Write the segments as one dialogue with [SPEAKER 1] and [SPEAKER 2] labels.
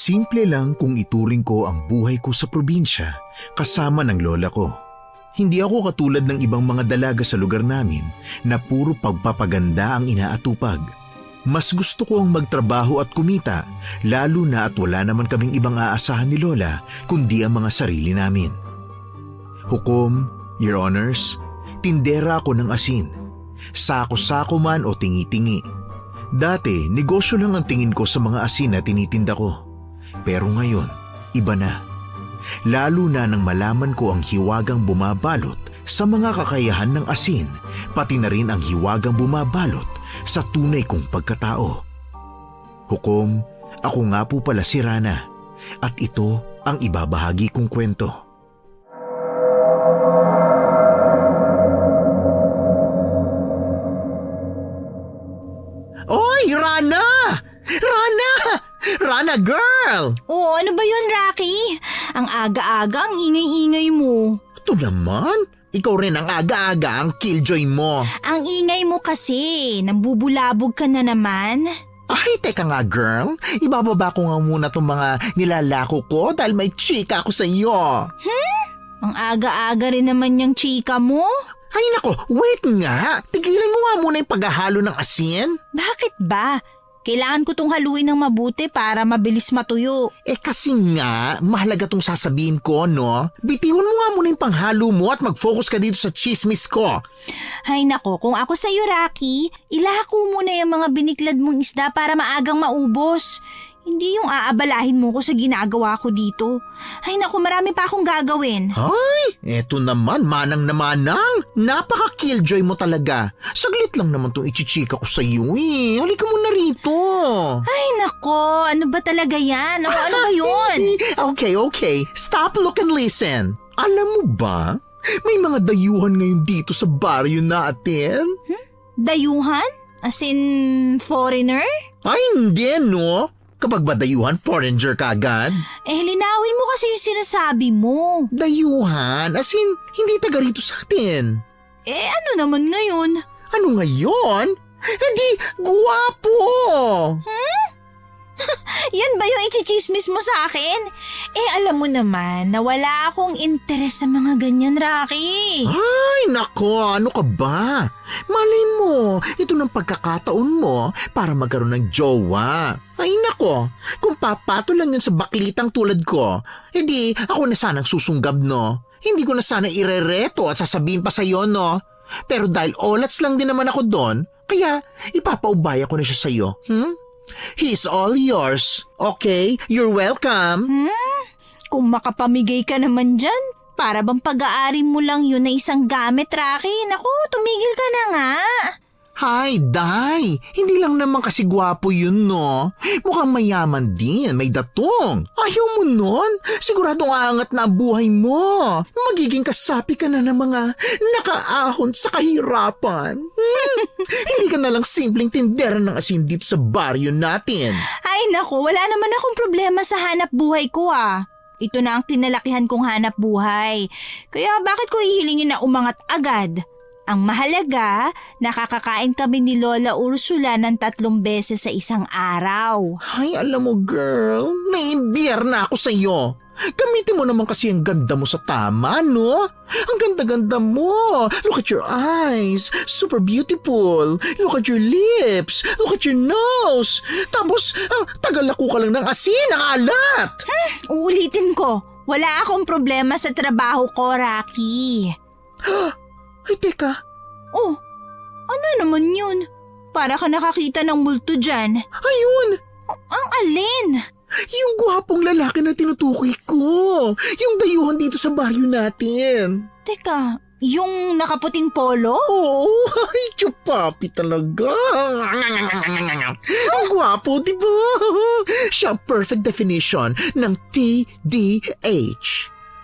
[SPEAKER 1] Simple lang kung ituring ko ang buhay ko sa probinsya kasama ng lola ko. Hindi ako katulad ng ibang mga dalaga sa lugar namin na puro pagpapaganda ang inaatupag. Mas gusto ko ang magtrabaho at kumita, lalo na at wala naman kaming ibang aasahan ni lola kundi ang mga sarili namin. Hukom, Your Honors, tindera ako ng asin. Sako-sako man o tingi-tingi. Dati, negosyo lang ang tingin ko sa mga asin na tinitinda ko. Pero ngayon, iba na. Lalo na nang malaman ko ang hiwagang bumabalot sa mga kakayahan ng asin, pati na rin ang hiwagang bumabalot sa tunay kong pagkatao. Hukom, ako nga po pala si Rana, at ito ang ibabahagi kong kwento. Oy, Rana! Rana! Rana girl!
[SPEAKER 2] Oh, ano ba yun, Rocky? Ang aga-aga, ang ingay-ingay mo.
[SPEAKER 1] Ito naman, ikaw rin ang aga-aga ang killjoy mo.
[SPEAKER 2] Ang ingay mo kasi, nambubulabog ka na naman.
[SPEAKER 1] Ay, teka nga girl, ibababa ko nga muna itong mga nilalako ko dahil may chika ako sa iyo.
[SPEAKER 2] Ang aga-aga rin naman yung chika mo.
[SPEAKER 1] Ay nako, wait nga, tigilan mo nga muna yung paghahalo ng asin.
[SPEAKER 2] Bakit ba? Kailangan ko tong haluin ng mabuti para mabilis matuyo.
[SPEAKER 1] Kasi nga, mahalaga tong sasabihin ko, no? Bitiwan mo nga muna yung panghalo mo at mag-focus ka dito sa chismis ko.
[SPEAKER 2] Hay nako, kung ako sa'yo, Rocky, ilako muna yung mga biniklad mong isda para maagang maubos. Hindi yung aabalahin mo ko sa ginagawa ko dito. Hay nako, marami pa akong gagawin.
[SPEAKER 1] Ay, eto naman, manang na manang. Napaka-killjoy mo talaga. Saglit lang naman itong ichichika ko sa iyo eh. Halika mo na rito.
[SPEAKER 2] Ay nako, ano ba talaga yan? O, ano ba yun?
[SPEAKER 1] Okay. Stop, look and listen. Alam mo ba, may mga dayuhan ngayon dito sa baryo natin.
[SPEAKER 2] Dayuhan? As in, foreigner?
[SPEAKER 1] Ay, hindi no. Kapag ba dayuhan, foreigner ka agad?
[SPEAKER 2] Linawin mo kasi yung sinasabi mo.
[SPEAKER 1] Dayuhan, as in, hindi taga rito sa atin.
[SPEAKER 2] Ano naman ngayon?
[SPEAKER 1] Ano ngayon? Hindi, guwapo!
[SPEAKER 2] Yan ba yung ichichismis mo sa akin? Alam mo naman na wala akong interes sa mga ganyan, Rocky.
[SPEAKER 1] Ay, nako, ano ka ba? Malay mo, ito ng pagkakataon mo para magkaroon ng jowa. Ay, nako, kung papato lang yun sa baklitang tulad ko, edi ako na sanang susunggab, no? Hindi ko na sana irereto at sasabihin pa sa'yo, no? Pero dahil olats lang din naman ako doon, kaya ipapaubaya ko na siya sa'yo, He's all yours. Okay, you're welcome.
[SPEAKER 2] Kung makapamigay ka naman dyan, para bang pag-aari mo lang yun na isang gamit, Rocky? Naku, tumigil ka na nga.
[SPEAKER 1] Hi, Day. Hindi lang naman kasi gwapo yun, no? Mukhang mayaman din, may datong. Ayaw mo nun? Siguradong aangat na ang buhay mo. Magiging kasapi ka na ng mga nakaahon sa kahirapan. Hindi ka na lang simpleng tindera ng asin dito sa baryo natin.
[SPEAKER 2] Ay naku, wala naman akong problema sa hanap buhay ko Ito na ang kinalakihan kong hanap buhay. Kaya bakit ko ihilingin na umangat agad? Ang mahalaga, nakakakain kami ni Lola Ursula ng 3 beses sa isang araw.
[SPEAKER 1] Ay, alam mo girl, naiimbyer na ako sa iyo. Gamitin mo naman kasi ang ganda mo sa tama, no? Ang ganda-ganda mo. Look at your eyes. Super beautiful. Look at your lips. Look at your nose. Tapos, tagalako ka lang ng asin, ang alat.
[SPEAKER 2] Uulitin ko, wala akong problema sa trabaho ko, Rocky.
[SPEAKER 1] Ay, teka.
[SPEAKER 2] Oh, ano naman yun? Para ka nakakita ng multo dyan.
[SPEAKER 1] Ayun!
[SPEAKER 2] Ang alin?
[SPEAKER 1] Yung gwapong lalaki na tinutukoy ko. Yung dayuhan dito sa baryo natin.
[SPEAKER 2] Teka, yung nakaputing polo?
[SPEAKER 1] Oo, ay, chupapi talaga. Ang gwapo, di ba? Siya ang perfect definition ng TDH.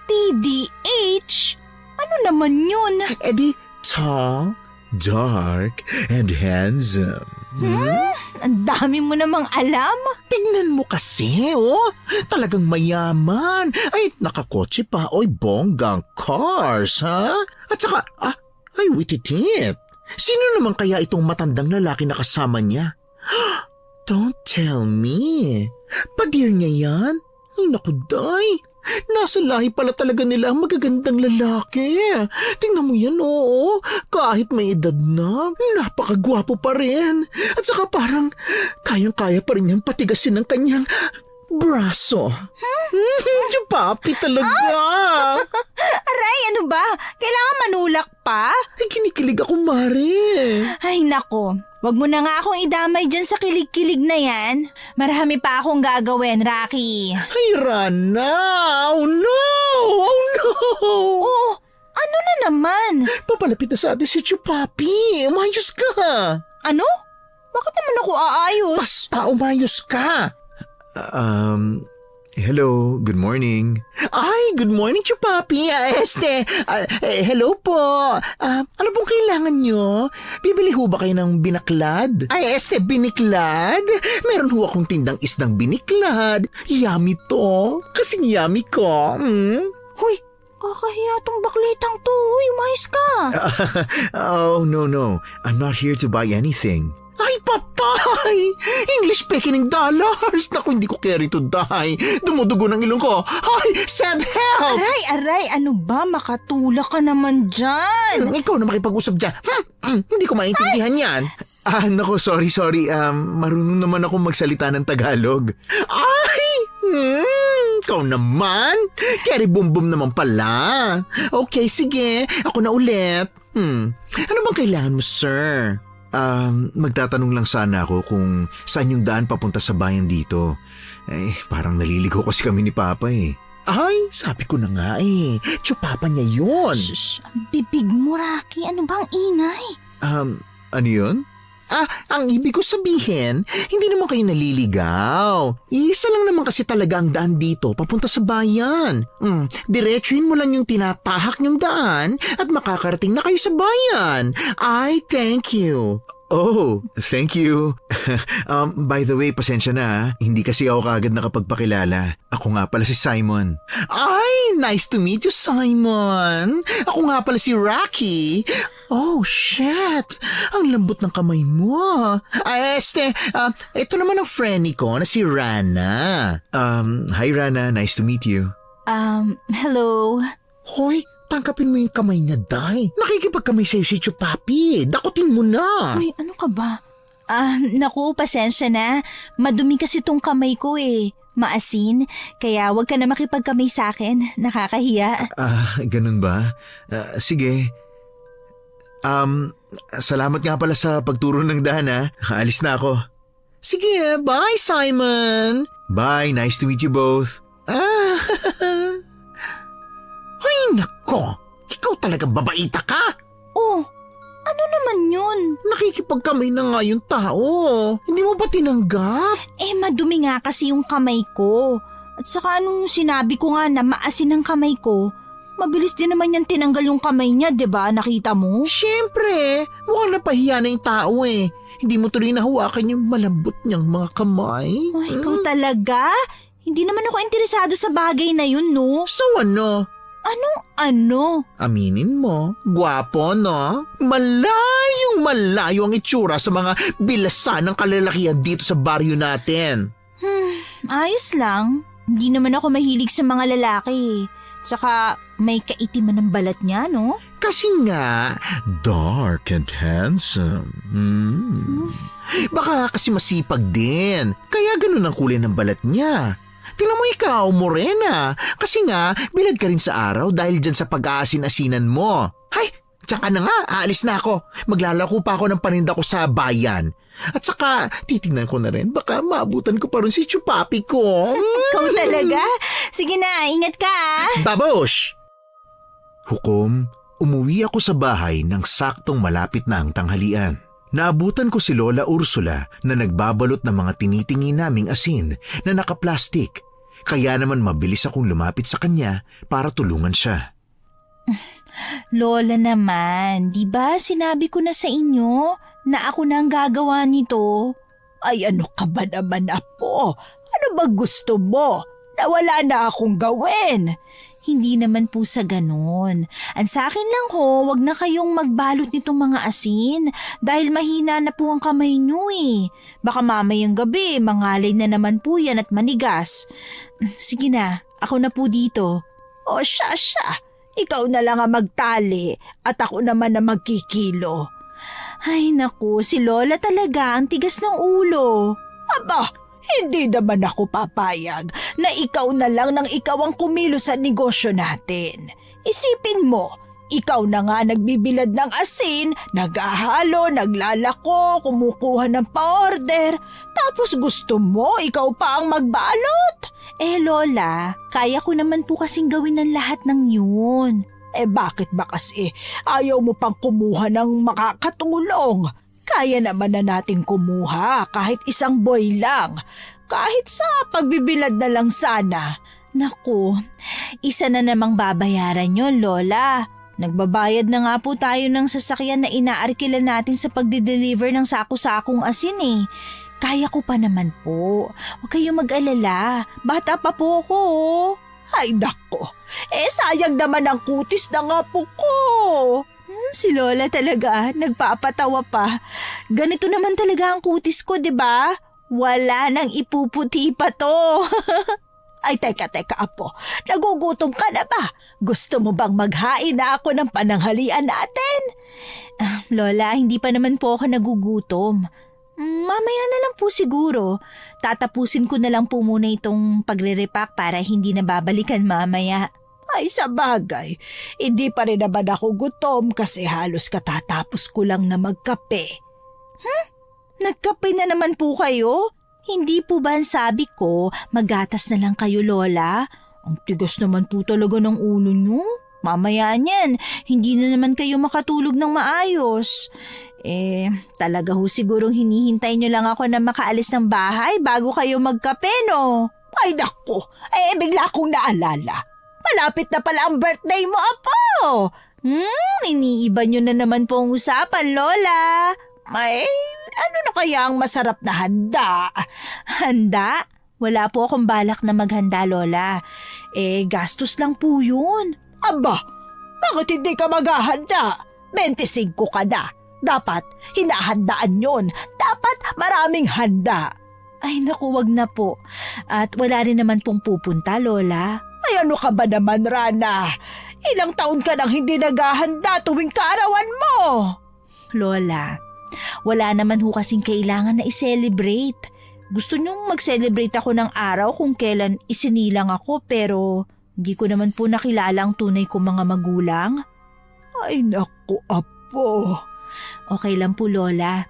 [SPEAKER 2] TDH? Ano naman yun?
[SPEAKER 1] Di tall, dark, and handsome.
[SPEAKER 2] Ang dami mo namang alam.
[SPEAKER 1] Tingnan mo kasi, oh. Talagang mayaman. Ay, nakakotse pa. Oy, bonggang cars, ha? At saka, ay, wititit. Sino naman kaya itong matandang lalaki na kasama niya? Don't tell me.
[SPEAKER 3] Padir niya yan? Ay naku, Day. Nasa lahi pala talaga nila ang magagandang lalaki. Tingnan mo yan, oo. Kahit may edad na, napakagwapo pa rin. At saka parang kayang-kaya pa rin niyang patigasin ng kanyang braso. Papi talaga.
[SPEAKER 2] Aray, ano ba? Kailangan manulak pa?
[SPEAKER 3] Ay, kinikilig ako, Mare.
[SPEAKER 2] Ay nako, wag mo na nga akong idamay dyan sa kilig-kilig na yan. Marami pa akong gagawin, Rocky.
[SPEAKER 3] Ay, Rana. Oh no! Oh no!
[SPEAKER 2] Oh, ano na naman?
[SPEAKER 3] Papalapit na sa atin si Chupapi. Umayos ka.
[SPEAKER 2] Ano? Bakit naman ako aayos?
[SPEAKER 3] Basta umayos ka.
[SPEAKER 1] Hello, good morning.
[SPEAKER 3] Ay, good morning, Chupapi. Hello po. Ano pong kailangan nyo? Bibili ho ba kayo ng binaklad? Ay, biniklad? Meron ho akong tindang isdang biniklad. Yummy to. Kasing yummy ko.
[SPEAKER 2] Huy, kakahiya tong baklitang to. Uy, umayos ka.
[SPEAKER 1] Oh, no. I'm not here to buy anything.
[SPEAKER 3] Ay, patay! English peking dollars! Naku, hindi ko carry to die. Dumudugo ng ilong ko. Ay, send help!
[SPEAKER 2] Aray, ano ba? Makatulak ka naman dyan.
[SPEAKER 3] Ikaw na makipag-usap dyan. Hindi ko maintindihan yan.
[SPEAKER 1] Naku, sorry. Marunong naman ako magsalita ng Tagalog.
[SPEAKER 3] Ay! Ikaw naman. Carry boom naman pala. Okay, sige. Ako na ulit. Ano bang kailangan mo, sir?
[SPEAKER 1] Magtatanong lang sana ako kung saan yung daan papunta sa bayan dito. Parang naliligaw kasi kami ni Papa eh.
[SPEAKER 3] Ay, sabi ko na nga eh. Tsupapa niya yun.
[SPEAKER 2] Shh, ang bibig mo, Rocky. Ano bang ingay?
[SPEAKER 1] Ano yun?
[SPEAKER 3] Ang ibig ko sabihin, hindi naman kayo naliligaw. Isa lang naman kasi talaga ang daan dito papunta sa bayan. Diretsuhin mo lang yung tinatahak niyong daan at makakarating na kayo sa bayan. Ay, thank you.
[SPEAKER 1] Oh, thank you. By the way, pasensya na. Hindi kasi ako kaagad nakapagpakilala. Ako nga pala si Simon.
[SPEAKER 3] Ay, nice to meet you, Simon. Ako nga pala si Rocky. Oh, shit. Ang lambot ng kamay mo. Ito naman ang friend ko na si Rana.
[SPEAKER 1] Hi Rana, nice to meet you.
[SPEAKER 2] Hello.
[SPEAKER 3] Hoy, tangkapin mo yung kamay niya, Day. Nakikipagkamay sa'yo si Chupapi. Dakutin mo na.
[SPEAKER 2] Uy, ano ka ba? Naku, pasensya na. Madumi kasi tong kamay ko eh. Maasin. Kaya wag ka na makipagkamay sa akin. Nakakahiya.
[SPEAKER 1] Ganun ba? Sige. Salamat nga pala sa pagturo ng daan ha. Alis na ako.
[SPEAKER 3] Sige, bye, Simon.
[SPEAKER 1] Bye, nice to meet you both.
[SPEAKER 3] Ay, nako. Ikaw talagang babaita ka.
[SPEAKER 2] Oh, ano naman yun?
[SPEAKER 3] Nakikipagkamay na nga yung tao. Hindi mo ba tinanggap?
[SPEAKER 2] Madumi nga kasi yung kamay ko. At saka nung sinabi ko nga na maasin ang kamay ko, mabilis din naman yan tinanggal yung kamay niya, 'di ba? Nakita mo?
[SPEAKER 3] Siyempre, mukhang napahiya na yung tao eh. Hindi mo tuloy nahawakan yung malambot niyang mga kamay.
[SPEAKER 2] Oh, ikaw talaga? Hindi naman ako interesado sa bagay na yun, no?
[SPEAKER 3] So ano?
[SPEAKER 2] Anong ano?
[SPEAKER 3] Aminin mo, gwapo no? Malayo ang itsura sa mga bilasan ng kalalakihan dito sa baryo natin.
[SPEAKER 2] Ayos lang. Hindi naman ako mahilig sa mga lalaki. Tsaka may kaitiman ng balat niya, no?
[SPEAKER 3] Kasi nga, dark and handsome. Baka kasi masipag din. Kaya ganun ang kulay ng balat niya. Tingnan mo ikaw, morena. Kasi nga, bilad ka rin sa araw dahil dyan sa pag-aasin-asinan mo. Hay, tsaka na nga, aalis na ako. Maglalako pa ako ng paninda ko sa bayan. At saka, titignan ko na rin, baka maabutan ko pa rin si Chupapi ko.
[SPEAKER 2] Ikaw talaga? Sige na, ingat ka.
[SPEAKER 3] Babush!
[SPEAKER 1] Hukom, umuwi ako sa bahay nang saktong malapit na ang tanghalian. Naabutan ko si Lola Ursula na nagbabalot ng mga tinitingin naming asin na nakaplastik. Kaya naman mabilis akong lumapit sa kanya para tulungan siya.
[SPEAKER 2] Lola naman, di ba sinabi ko na sa inyo na ako na ang gagawa nito?
[SPEAKER 4] Ay, ano ka ba naman, Apo? Ano ba gusto mo? Nawala na akong gawin.
[SPEAKER 2] Hindi naman po sa ganon. Ang sa akin lang ho, wag na kayong magbalot nitong mga asin dahil mahina na po ang kamay nyo eh. Baka mamayang gabi, mangalay na naman po yan at manigas. Sige na, ako na po dito.
[SPEAKER 4] O siya. Ikaw na lang ang magtali at ako naman na magkikilo.
[SPEAKER 2] Ay naku, si Lola talaga ang tigas ng ulo.
[SPEAKER 4] Aba, hindi naman ako papayag na ikaw na lang nang ikaw ang kumilo sa negosyo natin. Isipin mo, ikaw na nga nagbibilad ng asin, naghahalo, naglalako, kumukuha ng pa-order, tapos gusto mo ikaw pa ang magbalot?
[SPEAKER 2] Lola, kaya ko naman po kasing gawin ng lahat ng yun.
[SPEAKER 4] Bakit ba kasi ayaw mo pang kumuha ng makakatulong? Kaya naman na natin kumuha kahit isang boy lang. Kahit sa pagbibilad na lang sana.
[SPEAKER 2] Naku, isa na namang babayaran yon, Lola. Nagbabayad na nga po tayo ng sasakyan na inaarkila natin sa pagde-deliver ng sako-sakong asin eh. Kaya ko pa naman po. Huwag kayong mag-alala. Bata pa po ako.
[SPEAKER 4] Ay nako, sayang naman ang kutis ng apo ko.
[SPEAKER 2] Si Lola talaga, nagpapatawa pa. Ganito naman talaga ang kutis ko, di ba? Wala nang ipuputi pa to.
[SPEAKER 4] Ay teka apo, nagugutom ka na ba? Gusto mo bang maghain na ako ng pananghalian natin?
[SPEAKER 2] Lola, hindi pa naman po ako nagugutom. Mamaya na lang po siguro. Tatapusin ko na lang po muna itong pagre-repack para hindi na babalikan mamaya.
[SPEAKER 4] Ay sa bagay, hindi pa rin naman ako gutom kasi halos katatapos ko lang na magkape.
[SPEAKER 2] Nagkape na naman po kayo? Hindi po ba ang sabi ko, magatas na lang kayo, Lola? Ang tigas naman po talaga ng ulo nyo. Mamaya niyan, hindi na naman kayo makatulog ng maayos. Talaga ho sigurong hinihintay nyo lang ako na makaalis ng bahay bago kayo magkape, no?
[SPEAKER 4] Ay nako, bigla akong naalala. Malapit na pala ang birthday mo, apo!
[SPEAKER 2] Iniiba nyo na naman po ang usapan, Lola.
[SPEAKER 4] Ano na kaya ang masarap na handa?
[SPEAKER 2] Handa? Wala po akong balak na maghanda, Lola. Gastos lang po yun.
[SPEAKER 4] Aba, bakit hindi ka maghahanda? 25 ka na. Dapat hinahandaan yon. Dapat maraming handa.
[SPEAKER 2] Ay naku, wag na po. At wala rin naman pong pupunta, Lola.
[SPEAKER 4] Ay ano ka ba naman, Rana? Ilang taon ka nang hindi naghahanda tuwing kaarawan mo.
[SPEAKER 2] Lola, wala naman ho kasing kailangan na i-celebrate. Gusto niyong mag-celebrate ako ng araw kung kailan isinilang ako pero hindi ko naman po nakilala ang tunay kong mga magulang.
[SPEAKER 4] Ay naku, apo.
[SPEAKER 2] Okay lang po, Lola.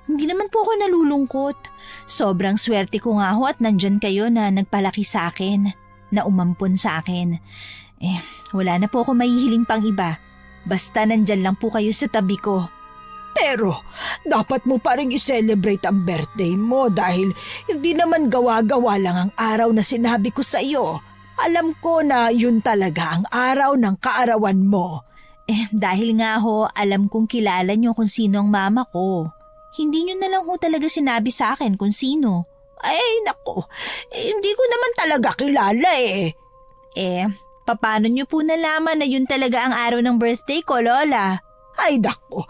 [SPEAKER 2] Hindi naman po ako nalulungkot. Sobrang swerte ko nga ho at nandyan kayo na nagpalaki sa akin, na umampon sa akin. Wala na po ako mahihiling pang iba. Basta nandyan lang po kayo sa tabi ko.
[SPEAKER 4] Pero dapat mo pa rin i-celebrate ang birthday mo dahil hindi naman gawa-gawa lang ang araw na sinabi ko sa iyo. Alam ko na yun talaga ang araw ng kaarawan mo.
[SPEAKER 2] Dahil nga ho, alam kong kilala niyo kung sino ang mama ko. Hindi niyo na lang ho talaga sinabi sa akin kung sino.
[SPEAKER 4] Ay, naku, hindi ko naman talaga kilala
[SPEAKER 2] Paano niyo po nalaman na yun talaga ang araw ng birthday ko, Lola?
[SPEAKER 4] Ay, naku,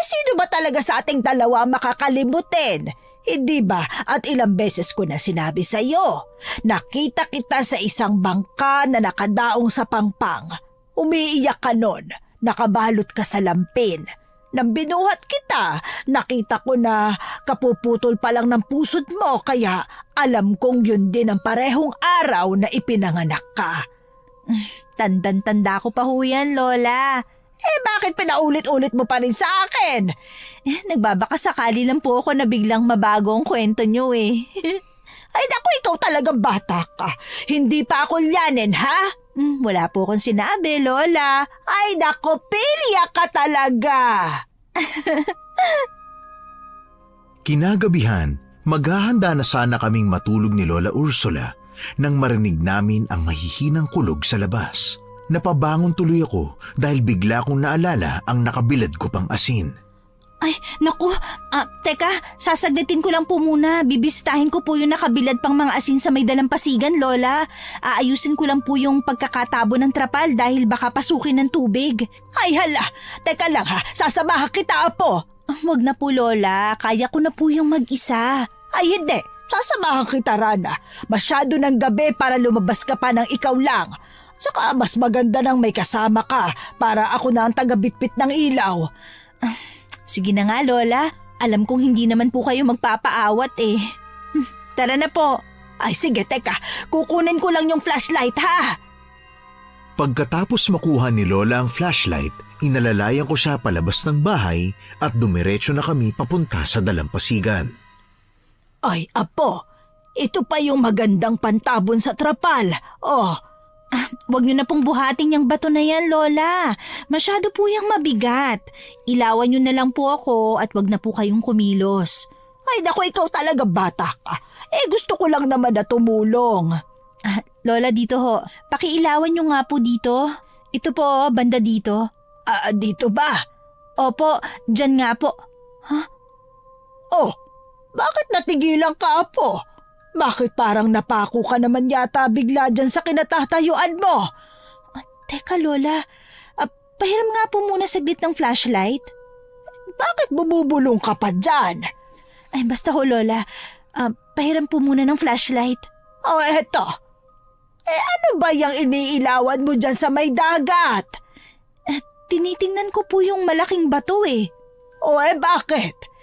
[SPEAKER 4] sino ba talaga sa ating dalawa makakalimutin? Hindi ba at ilang beses ko na sinabi sa iyo, nakita kita sa isang bangka na nakadaong sa pangpang. Umiiyak ka nun. Nakabalot ka sa lampin. Nang binuhat kita, nakita ko na kapuputol pa lang ng pusod mo kaya alam kong yun din ang parehong araw na ipinanganak ka.
[SPEAKER 2] Tandang-tanda ko pa ho yan, Lola.
[SPEAKER 4] Bakit pinaulit-ulit mo pa rin sa akin?
[SPEAKER 2] Nagbabaka sakali lang po ako na biglang mabago ang kwento niyo
[SPEAKER 4] Ay naku, ikaw talagang bata ka. Hindi pa ako lianin, ha?
[SPEAKER 2] Wala po akong sinabi, Lola.
[SPEAKER 4] Ay naku, pilya ka talaga.
[SPEAKER 1] Kinagabihan, maghahanda na sana kaming matulog ni Lola Ursula nang marinig namin ang mahihinang kulog sa labas. Napabangon tuloy ako dahil bigla kong naalala ang nakabilad ko pang asin.
[SPEAKER 2] Ay, naku. Teka, sasaglitin ko lang po muna. Bibistahin ko po yung nakabilad pang mga asin sa may dalampasigan, Lola. Aayusin ko lang po yung pagkakatabo ng trapal dahil baka pasukin ng tubig.
[SPEAKER 4] Ay hala, teka lang ha, sasamahan kita, Apo.
[SPEAKER 2] Wag na po, Lola. Kaya ko na po yung mag-isa.
[SPEAKER 4] Ay hindi, sasamahan kita, Rana. Masyado ng gabi para lumabas ka pa ng ikaw lang. Saka mas maganda nang may kasama ka para ako na ang tagabitbit ng ilaw.
[SPEAKER 2] Sige na nga, Lola. Alam kong hindi naman po kayo magpapaawat eh. Tara na po.
[SPEAKER 4] Ay sige, teka, kukunin ko lang yung flashlight ha.
[SPEAKER 1] Pagkatapos makuha ni Lola ang flashlight, inalalayan ko siya palabas ng bahay at dumiretso na kami papunta sa dalampasigan.
[SPEAKER 4] Ay, Apo, ito pa yung magandang pantabon sa trapal. Oh,
[SPEAKER 2] Wag niyo na pong buhating yung bato na yan, Lola. Masyado po yung mabigat. Ilawan niyo na lang po ako at wag na po kayong kumilos.
[SPEAKER 4] ay naku, ikaw talaga bata ka. Gusto ko lang naman na tumulong.
[SPEAKER 2] Lola, dito ho. Pakiilawan niyo nga po dito. Ito po, banda dito.
[SPEAKER 4] Dito ba?
[SPEAKER 2] Opo, dyan nga po.
[SPEAKER 4] Oh, bakit natigilan ka, Apo? Bakit parang napako ka naman yata bigla dyan sa kinatatayuan mo?
[SPEAKER 2] Teka, Lola. Pahiram nga po muna saglit ng flashlight.
[SPEAKER 4] Bakit bumubulong ka pa dyan?
[SPEAKER 2] Ay, basta ho, Lola. Pahiram po muna ng flashlight.
[SPEAKER 4] Oh, eto. Ano ba yung iniilawan mo dyan sa may dagat?
[SPEAKER 2] Tinitingnan ko po yung malaking bato eh.
[SPEAKER 4] Bakit?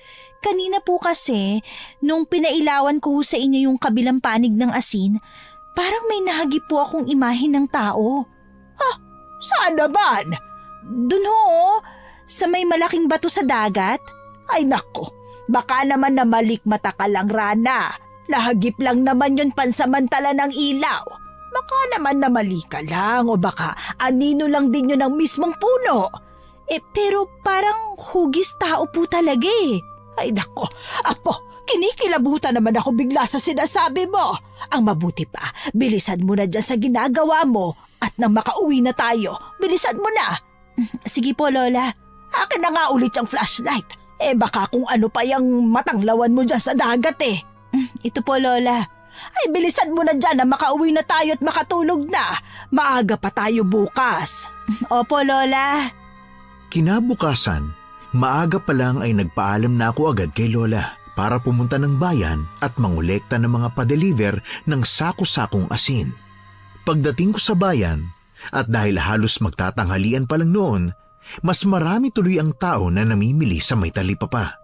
[SPEAKER 2] Kanina po kasi, nung pinailawan ko sa inyo yung kabilang panig ng asin, parang may nahagip po akong imahe ng tao.
[SPEAKER 4] Saan naman?
[SPEAKER 2] Dun ho, sa may malaking bato sa dagat.
[SPEAKER 4] Ay nako, baka naman na malikmata ka lang, Rana. Nahagip lang naman yun pansamantala ng ilaw. Baka naman na mali ka lang o baka anino lang din yun ng mismong puno.
[SPEAKER 2] Pero parang hugis tao po talaga eh.
[SPEAKER 4] Ay nako, Apo, kinikilabutan naman ako bigla sa sinasabi mo. Ang mabuti pa, bilisan mo na dyan sa ginagawa mo at nang makauwi na tayo, bilisan mo na.
[SPEAKER 2] Sige po, Lola.
[SPEAKER 4] Akin na nga ulit yung flashlight. Baka kung ano pa yung matanglawan mo dyan sa dagat eh.
[SPEAKER 2] Ito po, Lola.
[SPEAKER 4] Ay bilisan mo na dyan na makauwi na tayo at makatulog na. Maaga pa tayo bukas.
[SPEAKER 2] Opo, Lola.
[SPEAKER 1] Kinabukasan, maaga pa lang ay nagpaalam na ako agad kay Lola para pumunta ng bayan at mangolekta ng mga pa-deliver ng sako-sakong asin. Pagdating ko sa bayan, at dahil halos magtatanghalian pa lang noon, mas marami tuloy ang tao na namimili sa may talipapa.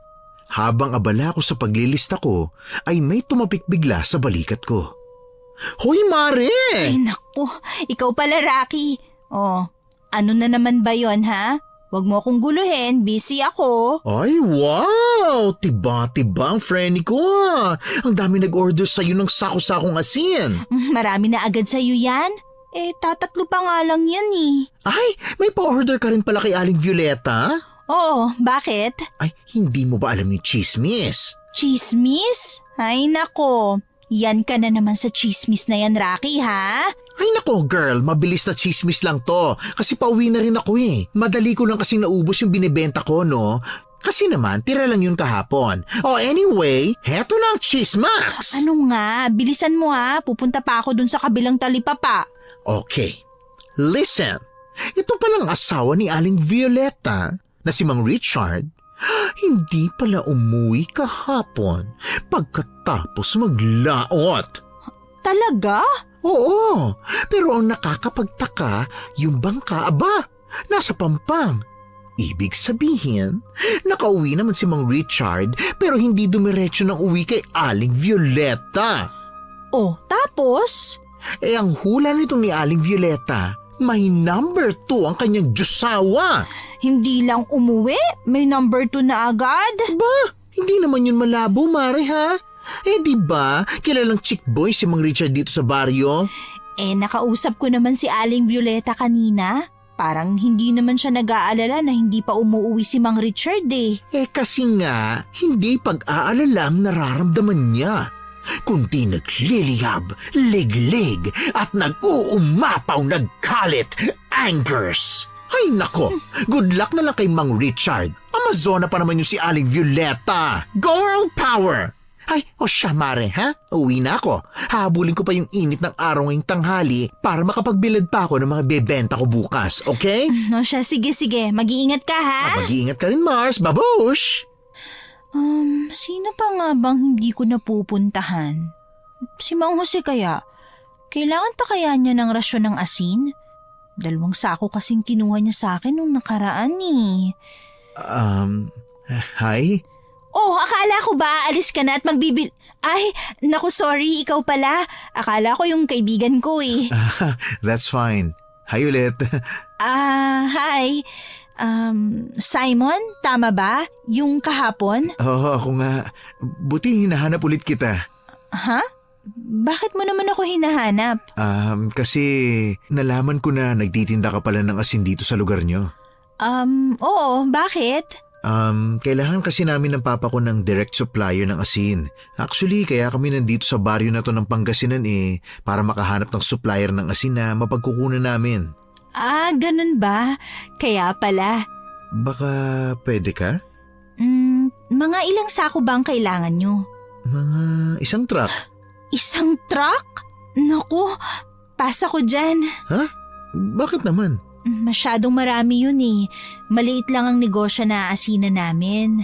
[SPEAKER 1] Habang abala ko sa paglilista ko, ay may tumapik bigla sa balikat ko.
[SPEAKER 3] Hoy, Mare!
[SPEAKER 2] Ay, naku. Ikaw pala, Rocky. Ano na naman ba yon, ha? Huwag mo akong guluhin. Busy ako.
[SPEAKER 3] Ay, wow! Tiba-tiba ang friend ko. Ang dami nag-order sa'yo ng sako-sakong asin.
[SPEAKER 2] Marami na agad sa'yo yan? Tatatlo pa nga lang yan eh.
[SPEAKER 3] Ay, may pa-order ka rin pala kay Aling Violeta?
[SPEAKER 2] Oo, bakit?
[SPEAKER 3] Ay, hindi mo ba alam yung chismis?
[SPEAKER 2] Chismis? Ay, nako. Yan ka na naman sa chismis na yan, Rocky, ha?
[SPEAKER 3] Ay nako girl, mabilis na chismis lang to. Kasi pauwi na rin ako eh. Madali ko lang kasing naubos yung binibenta ko, no? Kasi naman, tira lang yun kahapon. Anyway, heto na ang chismax.
[SPEAKER 2] Ano nga? Bilisan mo ha. Pupunta pa ako dun sa kabilang talipapa.
[SPEAKER 3] Okay, listen. Ito palang asawa ni Aling Violeta na si Mang Richard. Hindi pala umuwi kahapon pagkatapos maglaot.
[SPEAKER 2] Talaga?
[SPEAKER 3] Oo, pero ang nakakapagtaka, yung bangka, nasa Pampang. Ibig sabihin, nakauwi naman si Mang Richard pero hindi dumiretso ng uwi kay Aling Violeta.
[SPEAKER 2] Tapos?
[SPEAKER 3] Ang hula nito ni Aling Violeta, may number 2 ang kanyang Diyosawa.
[SPEAKER 2] Hindi lang umuwi? May number 2 na agad?
[SPEAKER 3] Hindi naman yun malabo, Mare, ha? Diba, kilalang chick boy si Mang Richard dito sa baryo?
[SPEAKER 2] Nakausap ko naman si Aling Violeta kanina. Parang hindi naman siya nag-aalala na hindi pa umuwi si Mang Richard eh.
[SPEAKER 3] Kasi nga, hindi pag-aalala ang nararamdaman niya. Kundi nagliliyab, liglig at nag-uumapaw nagkalit, angers.
[SPEAKER 1] Ay nako, good luck na lang kay Mang Richard. Amazona pa naman yung si Aling Violeta. Girl power! Ay, siya mare, ha? Uwi na ako. Habulin ko pa yung init ng araw ngayong tanghali para makapagbilad pa ako ng mga bebenta ko bukas, okay?
[SPEAKER 2] No siya, sige. Mag-iingat ka ha?
[SPEAKER 1] Mag-iingat ka rin, Mars. Babush!
[SPEAKER 2] Sino pa nga bang hindi ko napupuntahan? Si Mang Jose kaya? Kailangan pa kaya niya ng rasyon ng asin? 2 sako kasing kinuha niya sa akin nung nakaraan eh.
[SPEAKER 1] Hi?
[SPEAKER 2] Oh, akala ko ba alis ka na at magbibil... Ay, naku sorry, ikaw pala. Akala ko yung kaibigan ko eh.
[SPEAKER 1] That's fine. Hi ulit.
[SPEAKER 2] Hi. Simon, tama ba? Yung kahapon?
[SPEAKER 1] Oo, ako nga. Buti hinahanap ulit kita.
[SPEAKER 2] Ha? Bakit mo naman ako hinahanap?
[SPEAKER 1] Kasi nalaman ko na nagtitinda ka pala ng asin dito sa lugar nyo.
[SPEAKER 2] Oo, bakit?
[SPEAKER 1] Kailangan kasi namin ng papa ko ng direct supplier ng asin. Actually, kaya kami nandito sa baryo na to ng Pangasinan para makahanap ng supplier ng asin na mapagkukunan namin.
[SPEAKER 2] Ganun ba? Kaya pala.
[SPEAKER 1] Baka pwede ka?
[SPEAKER 2] Mga ilang sako ba ang kailangan nyo?
[SPEAKER 1] Mga 1 truck.
[SPEAKER 2] 1 truck? Naku, pasa ko dyan.
[SPEAKER 1] Ha? Bakit naman?
[SPEAKER 2] Masyadong marami yun eh. Maliit lang ang negosyo na asinan namin.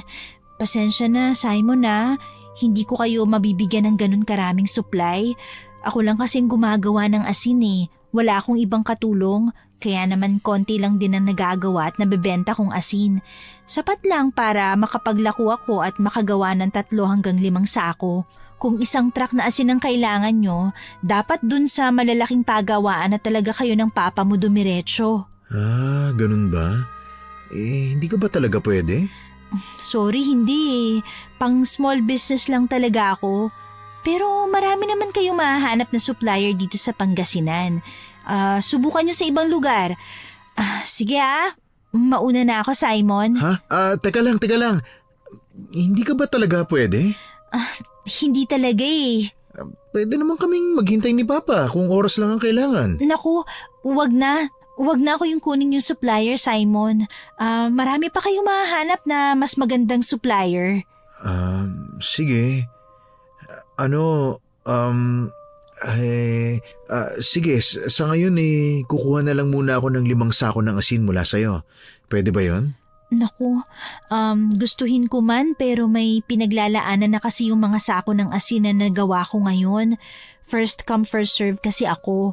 [SPEAKER 2] Pasensya na, Simon na. Hindi ko kayo mabibigyan ng ganun karaming supply. Ako lang kasing gumagawa ng asin eh. Wala akong ibang katulong. Kaya naman konti lang din ang nagagawa at nabebenta kong asin. Sapat lang para makapaglako ako at makagawa ng 3 hanggang 5 sako. Kung 1 truck na asin ang kailangan nyo, dapat dun sa malalaking pagawaan na talaga kayo ng papa mo dumiretso.
[SPEAKER 1] Ganun ba? Hindi ka ba talaga pwede?
[SPEAKER 2] Sorry, hindi eh. Pang small business lang talaga ako. Pero marami naman kayong mahahanap na supplier dito sa Pangasinan. Subukan nyo sa ibang lugar. Sige mauna na ako, Simon.
[SPEAKER 1] Ha? Teka lang. Hindi ka ba talaga pwede?
[SPEAKER 2] Hindi talaga eh.
[SPEAKER 1] Pwede naman kaming maghintay ni Papa kung oras lang ang kailangan.
[SPEAKER 2] Naku, wag na. Wag na ako yung kunin yung supplier, Simon. Marami pa kayong mahahanap na mas magandang supplier.
[SPEAKER 1] Sige. Sige, sa ngayon kukuha na lang muna ako ng 5 sako ng asin mula sa'yo. Pwede ba yon?
[SPEAKER 2] Naku, gustuhin ko man pero may pinaglalaanan na kasi yung mga sako ng asin na nagawa ko ngayon. First come, first serve kasi ako.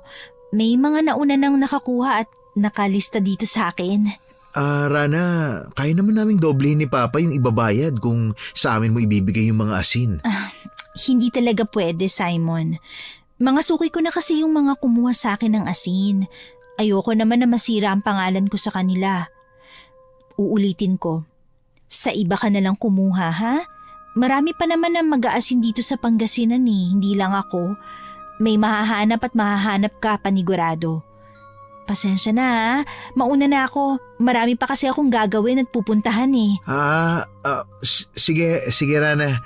[SPEAKER 2] May mga nauna nang nakakuha at nakalista dito sa akin.
[SPEAKER 1] Rana, kaya naman naming doblehin ni Papa yung ibabayad kung sa amin mo ibibigay yung mga asin.
[SPEAKER 2] Hindi talaga pwede, Simon. Mga suki ko na kasi yung mga kumuha sa akin ng asin. Ayoko naman na masira ang pangalan ko sa kanila. Uulitin ko. Sa iba ka na lang kumuha, ha? Marami pa naman na mag-aasin dito sa Pangasinan hindi lang ako. May mahahanap at mahahanap ka panigurado. Pasensya na ha. Mauna na ako. Marami pa kasi akong gagawin at pupuntahan
[SPEAKER 1] Sige Rana.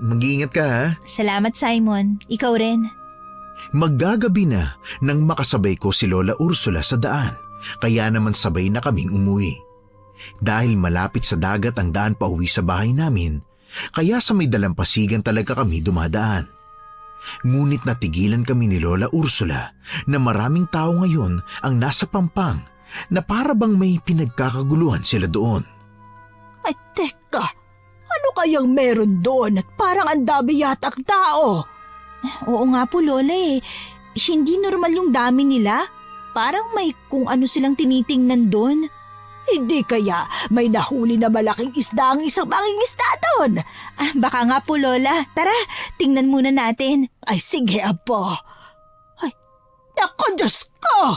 [SPEAKER 1] Mag-iingat ka ha.
[SPEAKER 2] Salamat Simon. Ikaw rin.
[SPEAKER 1] Maggagabi na nang makasabay ko si Lola Ursula sa daan. Kaya naman sabay na kaming umuwi. Dahil malapit sa dagat ang daan pa uwi sa bahay namin, kaya sa may dalampasigan talaga kami dumadaan. Ngunit natigilan kami ni Lola Ursula na maraming tao ngayon ang nasa Pampang na para bang may pinagkakaguluhan sila doon.
[SPEAKER 4] Ay, teka. Ano kayang meron doon at parang ang dami yatang tao?
[SPEAKER 2] Oo nga po Lola Hindi normal yung dami nila. Parang may kung ano silang tinitingnan doon.
[SPEAKER 4] Hindi kaya may nahuli na malaking isda ang isang mangingisda doon?
[SPEAKER 2] Baka nga po Lola. Tara, tingnan muna natin.
[SPEAKER 4] Ay sige apo. Ay, naku Diyos ko!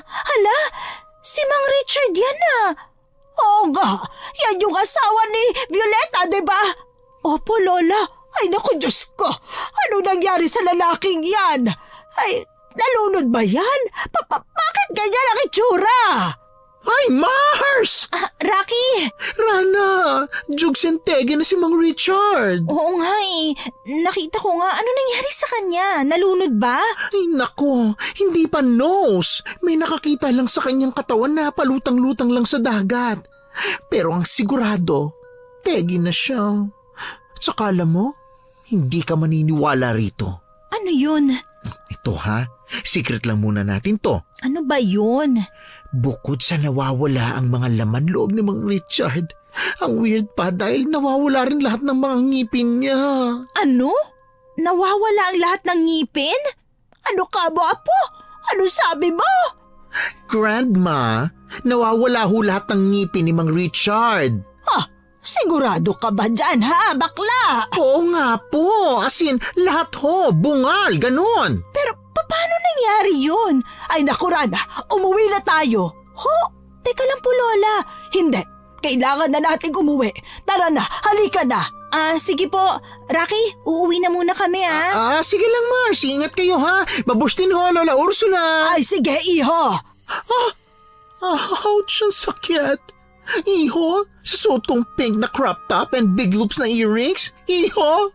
[SPEAKER 2] Hala, si Mang Richard yan
[SPEAKER 4] Oo nga, yan yung asawa ni Violeta, di ba?
[SPEAKER 2] Opo Lola.
[SPEAKER 4] Ay naku Diyos ko, ano nangyari sa lalaking yan? Ay, nalunod ba yan? Bakit ganyan ang itsura?
[SPEAKER 3] Ay, Mars!
[SPEAKER 2] Rocky!
[SPEAKER 3] Rana, jugs and tege na si Mang Richard.
[SPEAKER 2] Oo nga eh. Nakita ko nga. Ano nangyari sa kanya? Nalunod ba?
[SPEAKER 3] Ay nako, hindi pa nose. May nakakita lang sa kanyang katawan na palutang-lutang lang sa dagat. Pero ang sigurado, tegi na siya. Tsaka alam mo, hindi ka maniniwala rito.
[SPEAKER 2] Ano yun?
[SPEAKER 3] Ito ha, secret lang muna natin to.
[SPEAKER 2] Ano ba yun?
[SPEAKER 3] Bukod sa nawawala ang mga laman loob ni Mang Richard, ang weird pa dahil nawawala rin lahat ng mga ngipin niya.
[SPEAKER 2] Ano? Nawawala ang lahat ng ngipin?
[SPEAKER 4] Ano ka ba, Apo? Ano sabi mo?
[SPEAKER 3] Grandma, nawawala ho lahat ng ngipin ni Mang Richard.
[SPEAKER 4] Sigurado ka ba dyan, ha, bakla?
[SPEAKER 3] Oo nga po, as in, lahat ho, bungal, ganun.
[SPEAKER 2] Pero paano nangyari yun?
[SPEAKER 4] Ay naku, Rana, umuwi na tayo.
[SPEAKER 2] Ho? Teka lang po, Lola.
[SPEAKER 4] Hindi, kailangan na nating umuwi. Tara na, halika na.
[SPEAKER 2] Sige po. Rocky, uuwi na muna kami
[SPEAKER 3] Sige lang Mars, ingat kayo ha. Babustin ho, Lola Ursula.
[SPEAKER 4] Ay sige, iho.
[SPEAKER 3] Ouch, ang sakit. Iho, sa suot kong pink na crop top and big loops na earrings. Iho,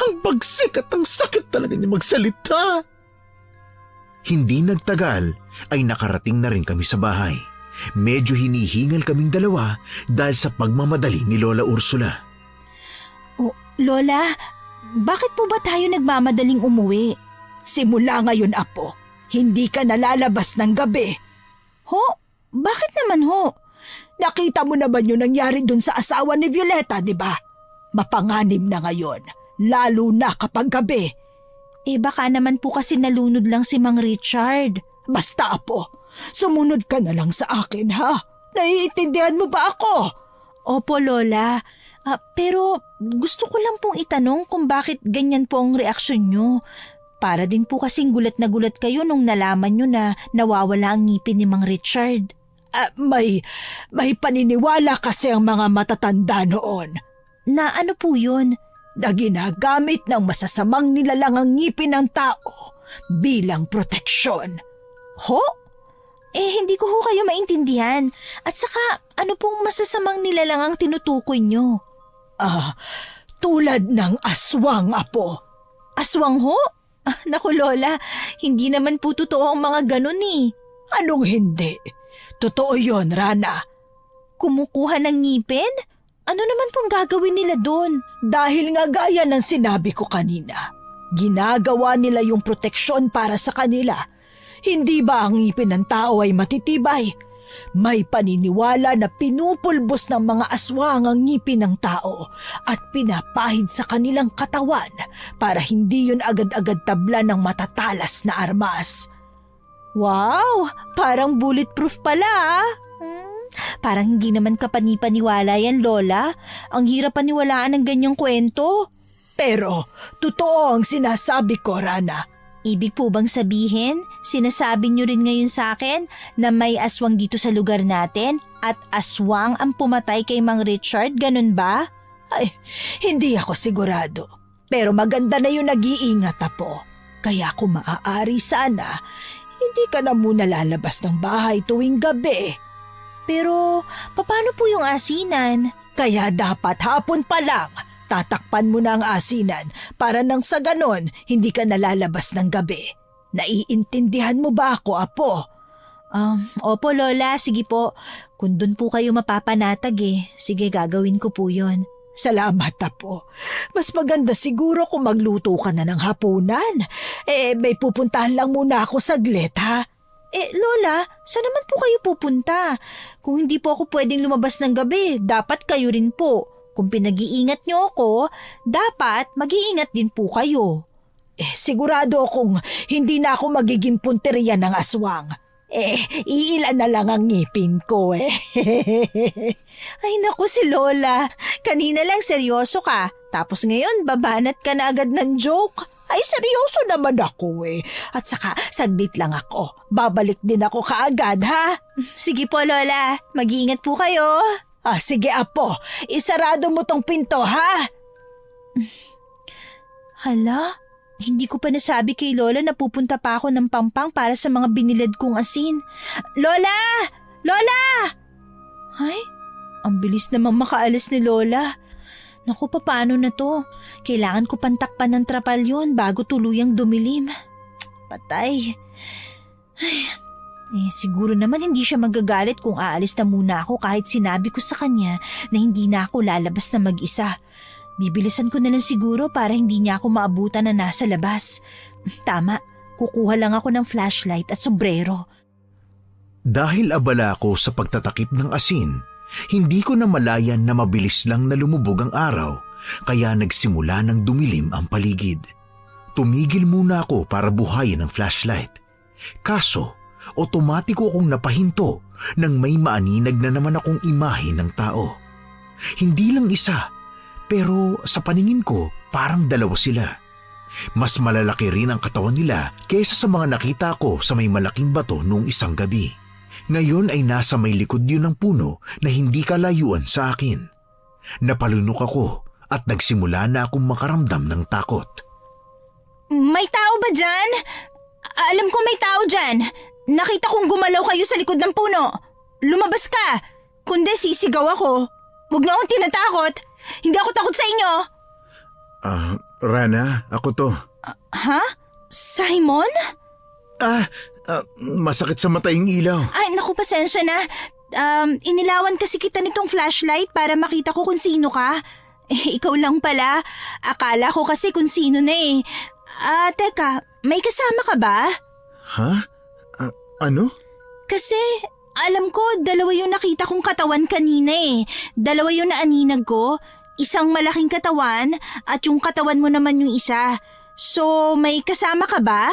[SPEAKER 3] ang bagsik at ang sakit talaga niya magsalita.
[SPEAKER 1] Hindi nagtagal ay nakarating na rin kami sa bahay. Medyo hinihingal kaming dalawa dahil sa pagmamadali ni Lola Ursula.
[SPEAKER 2] Oh, Lola, bakit po ba tayo nagmamadaling umuwi?
[SPEAKER 4] Simula ngayon, Apo, hindi ka nalalabas ng gabi.
[SPEAKER 2] Ho? Bakit naman ho?
[SPEAKER 4] Nakita mo naman yung nangyari dun sa asawa ni Violeta, di ba? Mapanganib na ngayon, lalo na kapag gabi.
[SPEAKER 2] Baka naman po kasi nalunod lang si Mang Richard.
[SPEAKER 4] Basta, Apo, sumunod ka na lang sa akin, ha? Naiintindihan mo ba ako?
[SPEAKER 2] Opo, Lola. Pero gusto ko lang pong itanong kung bakit ganyan po ang reaksyon nyo. Para din po kasing gulat na gulat kayo nung nalaman nyo na nawawala ang ngipin ni Mang Richard.
[SPEAKER 4] May paniniwala kasi ang mga matatanda noon.
[SPEAKER 2] Na ano po yun?
[SPEAKER 4] Na ginagamit ng masasamang nilalang ang ngipin ng tao bilang proteksyon.
[SPEAKER 2] Ho? Hindi ko ho kayo maintindihan. At saka, ano pong masasamang nilalang ang tinutukoy nyo?
[SPEAKER 4] Tulad ng aswang, Apo.
[SPEAKER 2] Aswang ho? Naku, Lola, hindi naman po totoo ang mga ganun eh.
[SPEAKER 4] Anong hindi? Totoo yon, Rana.
[SPEAKER 2] Kumukuha ng ngipin? Ano naman pong gagawin nila doon?
[SPEAKER 4] Dahil nga gaya ng sinabi ko kanina, ginagawa nila yung proteksyon para sa kanila. Hindi ba ang ngipin ng tao ay matitibay? May paniniwala na pinupulbos ng mga aswang ang ngipin ng tao at pinapahid sa kanilang katawan para hindi yun agad-agad tabla ng matatalas na armas.
[SPEAKER 2] Wow! Parang bulletproof pala Parang hindi naman kapanipaniwala yan, Lola. Ang hirap paniwalaan ng ganyang kwento.
[SPEAKER 4] Pero, totoo ang sinasabi ko, Rana.
[SPEAKER 2] Ibig po bang sabihin, sinasabi niyo rin ngayon sa akin na may aswang dito sa lugar natin at aswang ang pumatay kay Mang Richard, ganun ba?
[SPEAKER 4] Ay, hindi ako sigurado. Pero maganda na yung nag-iingat, Apo. Kaya kung maaari sana, hindi ka na muna lalabas ng bahay tuwing gabi.
[SPEAKER 2] Pero, paano po yung asinan?
[SPEAKER 4] Kaya dapat hapon pa lang, tatakpan mo na ang asinan para nang sa ganon, hindi ka nalalabas ng gabi. Naiintindihan mo ba ako, Apo?
[SPEAKER 2] Opo, Lola. Sige po. Kung dun po kayo mapapanatag sige, gagawin ko po yun.
[SPEAKER 4] Salamat, Apo. Mas maganda siguro kung magluto ka na ng hapunan. May pupuntahan lang muna ako saglit, ha?
[SPEAKER 2] Lola, saan naman po kayo pupunta? Kung hindi po ako pwedeng lumabas ng gabi, dapat kayo rin po. Kung pinag-iingat niyo ako, dapat mag-iingat din po kayo.
[SPEAKER 4] Sigurado akong hindi na ako magiging punteriya ng aswang. Iilan na lang ang ngipin ko
[SPEAKER 2] Ay naku si Lola, kanina lang seryoso ka, tapos ngayon babanat ka na agad ng joke.
[SPEAKER 4] Ay, seryoso naman ako At saka, saglit lang ako. Babalik din ako kaagad, ha?
[SPEAKER 2] Sige po, Lola. Mag-iingat po kayo.
[SPEAKER 4] Sige, Apo. Isarado mo tong pinto, ha?
[SPEAKER 2] Hala, hindi ko pa nasabi kay Lola na pupunta pa ako ng Pampang para sa mga binilad kong asin. Lola! Lola! Ay, ang bilis namang makaalis ni Lola. Naku, paano na to? Kailangan ko pantakpan ng trapal yun bago tuluyang dumilim. Patay. Ay, siguro naman hindi siya magagalit kung aalis na muna ako kahit sinabi ko sa kanya na hindi na ako lalabas na mag-isa. Bibilisan ko na lang siguro para hindi niya ako maabutan na nasa labas. Tama, kukuha lang ako ng flashlight at sombrero.
[SPEAKER 1] Dahil abala ako sa pagtatakip ng asin, hindi ko na malayan na mabilis lang na lumubog ang araw, kaya nagsimula ng dumilim ang paligid. Tumigil muna ako para buhayin ang flashlight. Kaso, otomatiko akong napahinto nang may maaninag na naman akong imahe ng tao. Hindi lang isa, pero sa paningin ko parang dalawa sila. Mas malalaki rin ang katawan nila kaysa sa mga nakita ko sa may malaking bato noong isang gabi. Ngayon ay nasa may likod yun ng puno na hindi kalayuan sa akin. Napalunok ako at nagsimula na akong makaramdam ng takot.
[SPEAKER 2] May tao ba dyan? Alam ko may tao dyan. Nakita kong gumalaw kayo sa likod ng puno. Lumabas ka. Kundi sisigaw ako. Huwag na akong tinatakot. Hindi ako takot sa inyo.
[SPEAKER 1] Rana, ako to.
[SPEAKER 2] Ha? Simon?
[SPEAKER 1] Masakit sa mata yung ilaw.
[SPEAKER 2] Ay, naku, pasensya na. Inilawan kasi kita nitong flashlight para makita ko kung sino ka. Ikaw lang pala. Akala ko kasi kung sino na eh. Teka, may kasama ka ba?
[SPEAKER 1] Ha? Ano?
[SPEAKER 2] Kasi alam ko, dalawa yung nakita kong katawan kanina eh. Dalawa yung naaninag ko. Isang malaking katawan at yung katawan mo naman yung isa. So, may kasama ka ba?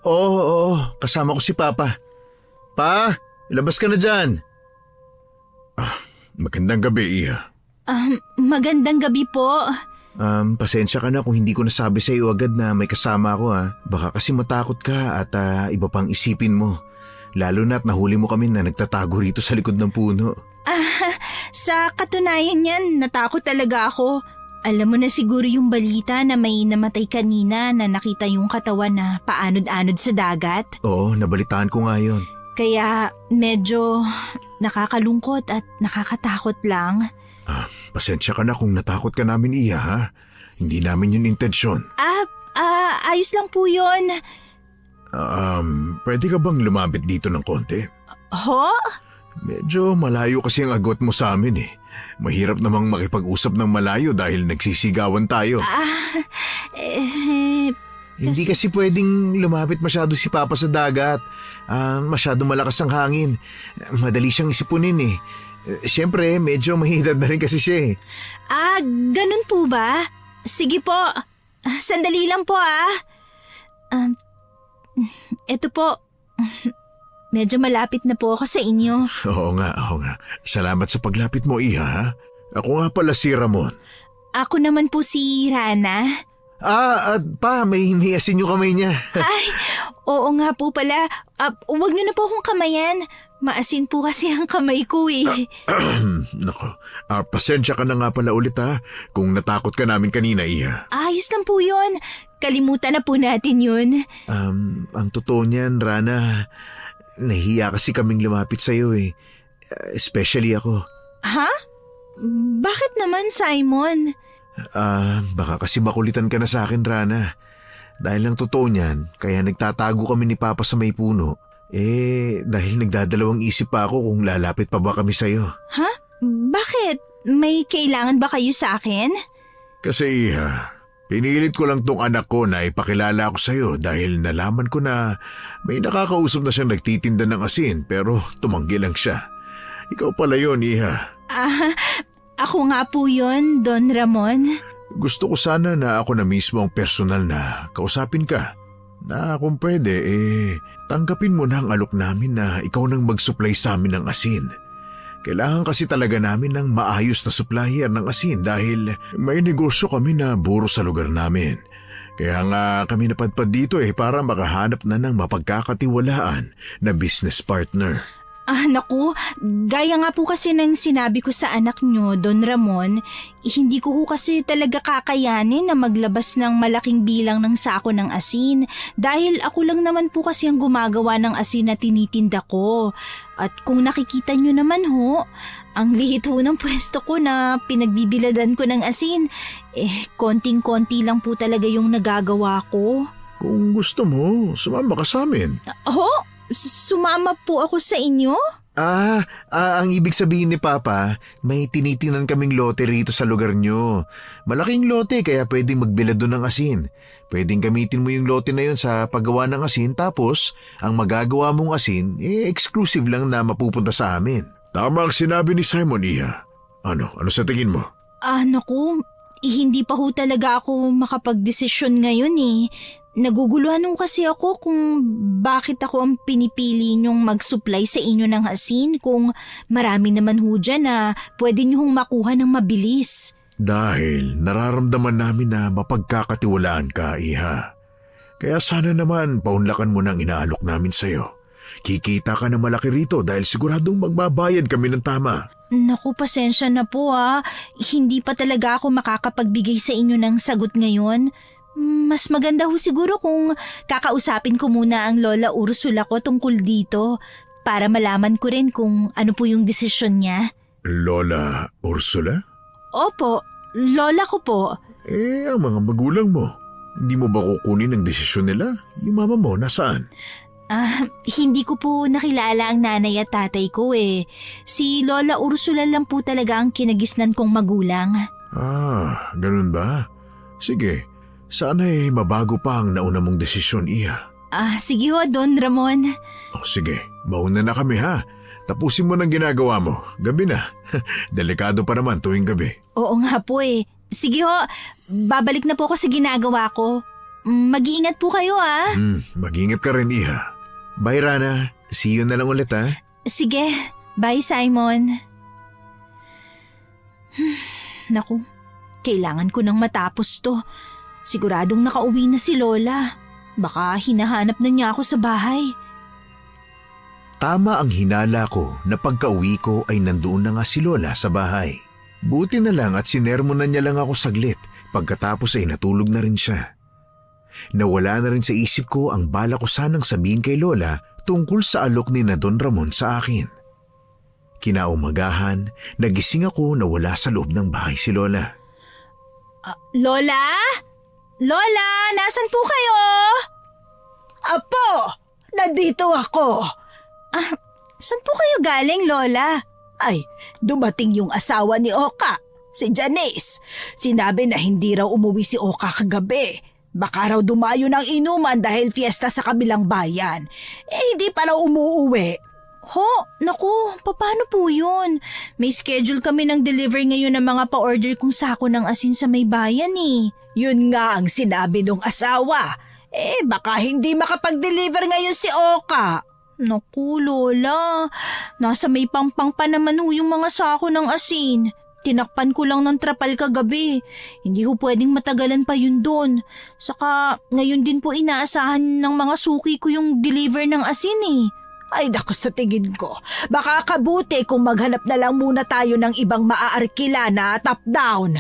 [SPEAKER 1] Oo. Kasama ko si Papa. Pa, ilabas ka na dyan. Magandang gabi, Iha.
[SPEAKER 2] Magandang gabi po.
[SPEAKER 1] Pasensya ka na kung hindi ko nasabi sa iyo agad na may kasama ako ha. Baka kasi matakot ka at iba pang isipin mo. Lalo na't nahuli mo kami na nagtatago rito sa likod ng puno.
[SPEAKER 2] Sa katunayan yan, natakot talaga ako. Alam mo na siguro yung balita na may namatay kanina na nakita yung katawan na paanod-anod sa dagat?
[SPEAKER 1] Oo, nabalitaan ko nga yun.
[SPEAKER 2] Kaya medyo nakakalungkot at nakakatakot lang.
[SPEAKER 1] Pasensya ka na kung natakot ka namin, Iha ha. Hindi namin yun intensyon.
[SPEAKER 2] Ayos lang po yun.
[SPEAKER 1] Pwede ka bang lumapit dito ng konti?
[SPEAKER 2] Ho?
[SPEAKER 1] Medyo malayo kasi ang agot mo sa amin eh. Mahirap namang makipag-usap ng malayo dahil nagsisigawan tayo. Hindi kasi pwedeng lumapit masyado si Papa sa dagat. Masyado malakas ang hangin. Madali siyang isipunin eh. Siyempre, medyo mahidad na rin kasi siya eh.
[SPEAKER 2] Ganun po ba? Sige po. Sandali lang po Eto po. Medyo malapit na po ako sa inyo.
[SPEAKER 1] Oo nga. Salamat sa paglapit mo, Iha ha. Ako nga pala si Ramon.
[SPEAKER 2] Ako naman po si Rana.
[SPEAKER 1] At pa, may asin yung kamay niya.
[SPEAKER 2] Ay, oo nga po pala. Huwag niyo na po akong kamayan. Maasin po kasi ang kamay ko eh.
[SPEAKER 1] Nako, pasensya ka na nga pala ulit ha, kung natakot ka namin kanina, Iha.
[SPEAKER 2] Ayos lang po yun. Kalimutan na po natin yun.
[SPEAKER 1] Ang totoo niyan, Rana, nahiya kasi kaming lumapit sa'yo eh. Especially ako.
[SPEAKER 2] Ha? Bakit naman, Simon?
[SPEAKER 1] Baka kasi makulitan ka na sa akin, Rana. Dahil ang totoo niyan, kaya nagtatago kami ni Papa sa may puno. Dahil nagdadalawang isip pa ako kung lalapit pa ba kami sa'yo.
[SPEAKER 2] Ha? Bakit? May kailangan ba kayo sa akin?
[SPEAKER 1] Kasi, Iha, pinilit ko lang tong anak ko na ipakilala ako sa'yo dahil nalaman ko na may nakakausap na siyang nagtitinda ng asin pero tumanggi lang siya. Ikaw pala yun, Iha.
[SPEAKER 2] Ako nga po yun, Don Ramon.
[SPEAKER 1] Gusto ko sana na ako na mismo ang personal na kausapin ka. Na kung pwede, tanggapin mo na ang alok namin na ikaw nang mag-supply sa amin ng asin. Kailangan kasi talaga namin ng maayos na supplier ng asin dahil may negosyo kami na buro sa lugar namin. Kaya nga kami napadpad dito para makahanap na ng mapagkakatiwalaan na business partner.
[SPEAKER 2] Naku, gaya nga po kasi ng sinabi ko sa anak nyo, Don Ramon, hindi ko ho kasi talaga kakayanin na maglabas ng malaking bilang ng sako ng asin dahil ako lang naman po kasi ang gumagawa ng asin na tinitinda ko. At kung nakikita nyo naman ho, ang liit ho ng pwesto ko na pinagbibiladan ko ng asin, konting-konti lang po talaga yung nagagawa ko.
[SPEAKER 1] Kung gusto mo, sumama ka sa amin.
[SPEAKER 2] Ho? Sumama po ako sa inyo?
[SPEAKER 1] Ang ibig sabihin ni Papa, may tinitinan kaming lote rito sa lugar nyo. Malaking lote kaya pwedeng magbilad doon ng asin. Pwedeng gamitin mo yung lote na yun sa paggawa ng asin tapos ang magagawa mong asin, exclusive lang na mapupunta sa amin. Tama ang sinabi ni Simon, Iha. Ano sa tingin mo?
[SPEAKER 2] Naku, hindi pa ho talaga ako makapagdesisyon ngayon eh. Naguguluhan ho kasi ako kung bakit ako ang pinipili niyong mag-supply sa inyo ng asin kung marami naman ho dyan na pwede niyong makuha ng mabilis.
[SPEAKER 1] Dahil nararamdaman namin na mapagkakatiwalaan ka, Iha. Kaya sana naman paunlakan mo ng inaalok namin sa'yo. Kikita ka na malaki rito dahil siguradong magbabayad kami ng tama.
[SPEAKER 2] Naku, pasensya na po Hindi pa talaga ako makakapagbigay sa inyo ng sagot ngayon. Mas maganda ho siguro kung kakausapin ko muna ang Lola Ursula ko tungkol dito para malaman ko rin kung ano po yung desisyon niya.
[SPEAKER 1] Lola Ursula?
[SPEAKER 2] Opo, Lola ko po.
[SPEAKER 1] Ang mga magulang mo, hindi mo ba kukunin ang desisyon nila? Yung mama mo, nasaan?
[SPEAKER 2] Hindi ko po nakilala ang nanay at tatay ko eh. Si Lola Ursula lang po talaga ang kinagisnan kong magulang.
[SPEAKER 1] Ganun ba? Sige, sana'y mabago pa ang nauna mong desisyon, Iha.
[SPEAKER 2] Sige ho, Don Ramon.
[SPEAKER 1] Sige, mauna na kami ha. Tapusin mo ng ginagawa mo. Gabi na. Delikado pa naman tuwing gabi.
[SPEAKER 2] Oo nga po eh. Sige ho, babalik na po ako sa ginagawa ko. Mag-iingat po kayo
[SPEAKER 1] Mag-ingat ka rin, Iha. Bye, Rana. See you na lang ulit ha.
[SPEAKER 2] Sige, bye Simon. Naku, kailangan ko nang matapos to. Siguradong nakauwi na si Lola. Baka hinahanap na niya ako sa bahay.
[SPEAKER 1] Tama ang hinala ko na pagka-uwi ko ay nandoon na nga si Lola sa bahay. Buti na lang at sinermonan niya lang ako saglit pagkatapos ay natulog na rin siya. Nawala na rin sa isip ko ang bala ko sanang sabihin kay Lola tungkol sa alok ni na Don Ramon sa akin. Kinaumagahan, nagising ako na wala sa loob ng bahay si Lola.
[SPEAKER 2] Lola? Lola, nasan po kayo?
[SPEAKER 4] Apo, nandito ako.
[SPEAKER 2] Saan po kayo galing, Lola?
[SPEAKER 4] Ay, dumating yung asawa ni Oka, si Janice. Sinabi na hindi raw umuwi si Oka kagabi. Baka raw dumayo ng inuman dahil fiesta sa kabilang bayan. Hindi pa raw umuuwi.
[SPEAKER 2] Ho, naku, paano po yun? May schedule kami ng deliver ngayon ng mga pa-order kong sako ng asin sa may bayan eh.
[SPEAKER 4] Yun nga ang sinabi ng asawa. Baka hindi makapag-deliver ngayon si Oka.
[SPEAKER 2] Naku, Lola. Nasa may pampang pa naman ho yung mga sako ng asin. Tinakpan ko lang ng trapal kagabi. Hindi ho pwedeng matagalan pa yun doon. Saka ngayon din po inaasahan ng mga suki ko yung deliver ng asin eh.
[SPEAKER 4] Ay naku, sa tingin ko, baka kabuti kung maghanap na lang muna tayo ng ibang maaarkila na top down.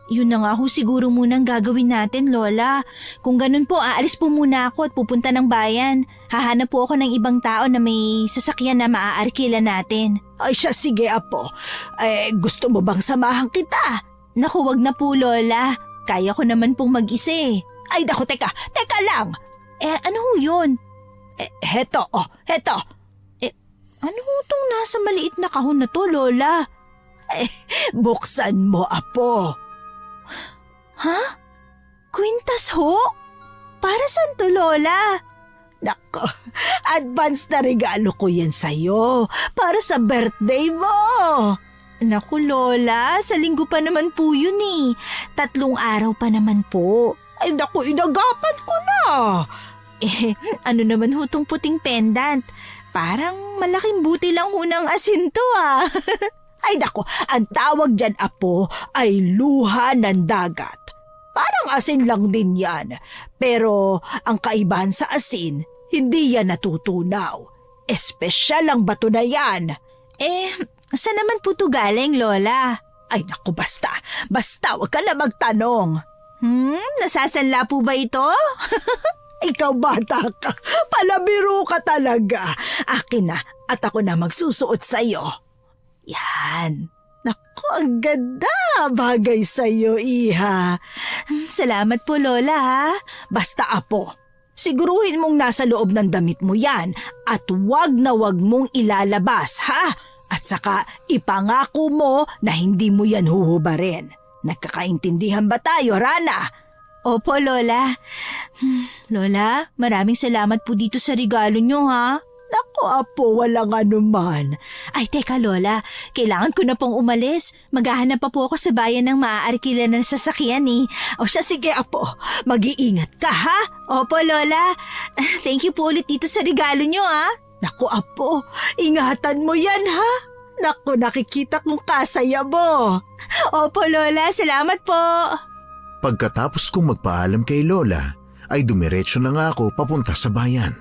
[SPEAKER 2] Yun na nga ho siguro muna ang gagawin natin, Lola. Kung ganun po, aalis po muna ako at pupunta ng bayan. Hahanap po ako ng ibang tao na may sasakyan na maaarkila natin.
[SPEAKER 4] Ay siya, sige apo. Gusto mo bang samahan kita?
[SPEAKER 2] Naku, wag na po, Lola. Kaya ko naman pong mag-isa eh.
[SPEAKER 4] Ay naku, teka lang.
[SPEAKER 2] Ano ho yun?
[SPEAKER 4] Heto.
[SPEAKER 2] Ano ho tong nasa maliit na kahon na to, Lola?
[SPEAKER 4] Buksan mo, apo.
[SPEAKER 2] Ha? Kwintas ho? Para saan to, Lola?
[SPEAKER 4] Nako, advance na regalo ko yan sa'yo para sa birthday mo.
[SPEAKER 2] Naku, Lola, sa linggo pa naman po yun eh. 3 araw pa naman po.
[SPEAKER 4] Ay naku, inagapan ko na.
[SPEAKER 2] Ano naman ho tong puting pendant? Parang malaking buti lang ho ng asin to
[SPEAKER 4] Ay naku, ang tawag dyan, apo, ay luha ng dagat. Parang asin lang din yan. Pero ang kaibahan sa asin, hindi yan natutunaw. Espesyal ang bato na yan.
[SPEAKER 2] Saan naman po to galing, Lola?
[SPEAKER 4] Ay naku, basta. Basta, huwag ka na magtanong.
[SPEAKER 2] Nasasanla po ba ito?
[SPEAKER 4] Ikaw bata ka, palabiro ka talaga. Akin na at ako na magsusuot sa'yo. Yan. Naku, ang ganda. Bagay sa'yo, iha.
[SPEAKER 2] Salamat po, Lola, ha?
[SPEAKER 4] Basta apo, siguruhin mong nasa loob ng damit mo yan at wag na wag mong ilalabas, ha? At saka ipangako mo na hindi mo yan huhubarin. Nagkakaintindihan ba tayo, Rana?
[SPEAKER 2] Opo, Lola. Lola, maraming salamat po dito sa regalo nyo, ha?
[SPEAKER 4] Naku, apo, walang anuman.
[SPEAKER 2] Ay, teka, Lola. Kailangan ko na pong umalis. Maghahanap pa po ako sa bayan ng maaarkila na sasakyan, eh.
[SPEAKER 4] O siya, sige, apo. Mag-iingat ka, ha?
[SPEAKER 2] Opo, Lola. Thank you po ulit dito sa regalo nyo, ha?
[SPEAKER 4] Naku, apo, ingatan mo yan, ha? Naku, nakikita kong kasaya mo.
[SPEAKER 2] Opo, Lola. Salamat po.
[SPEAKER 1] Pagkatapos kong magpaalam kay Lola, ay dumiretso na nga ako papunta sa bayan.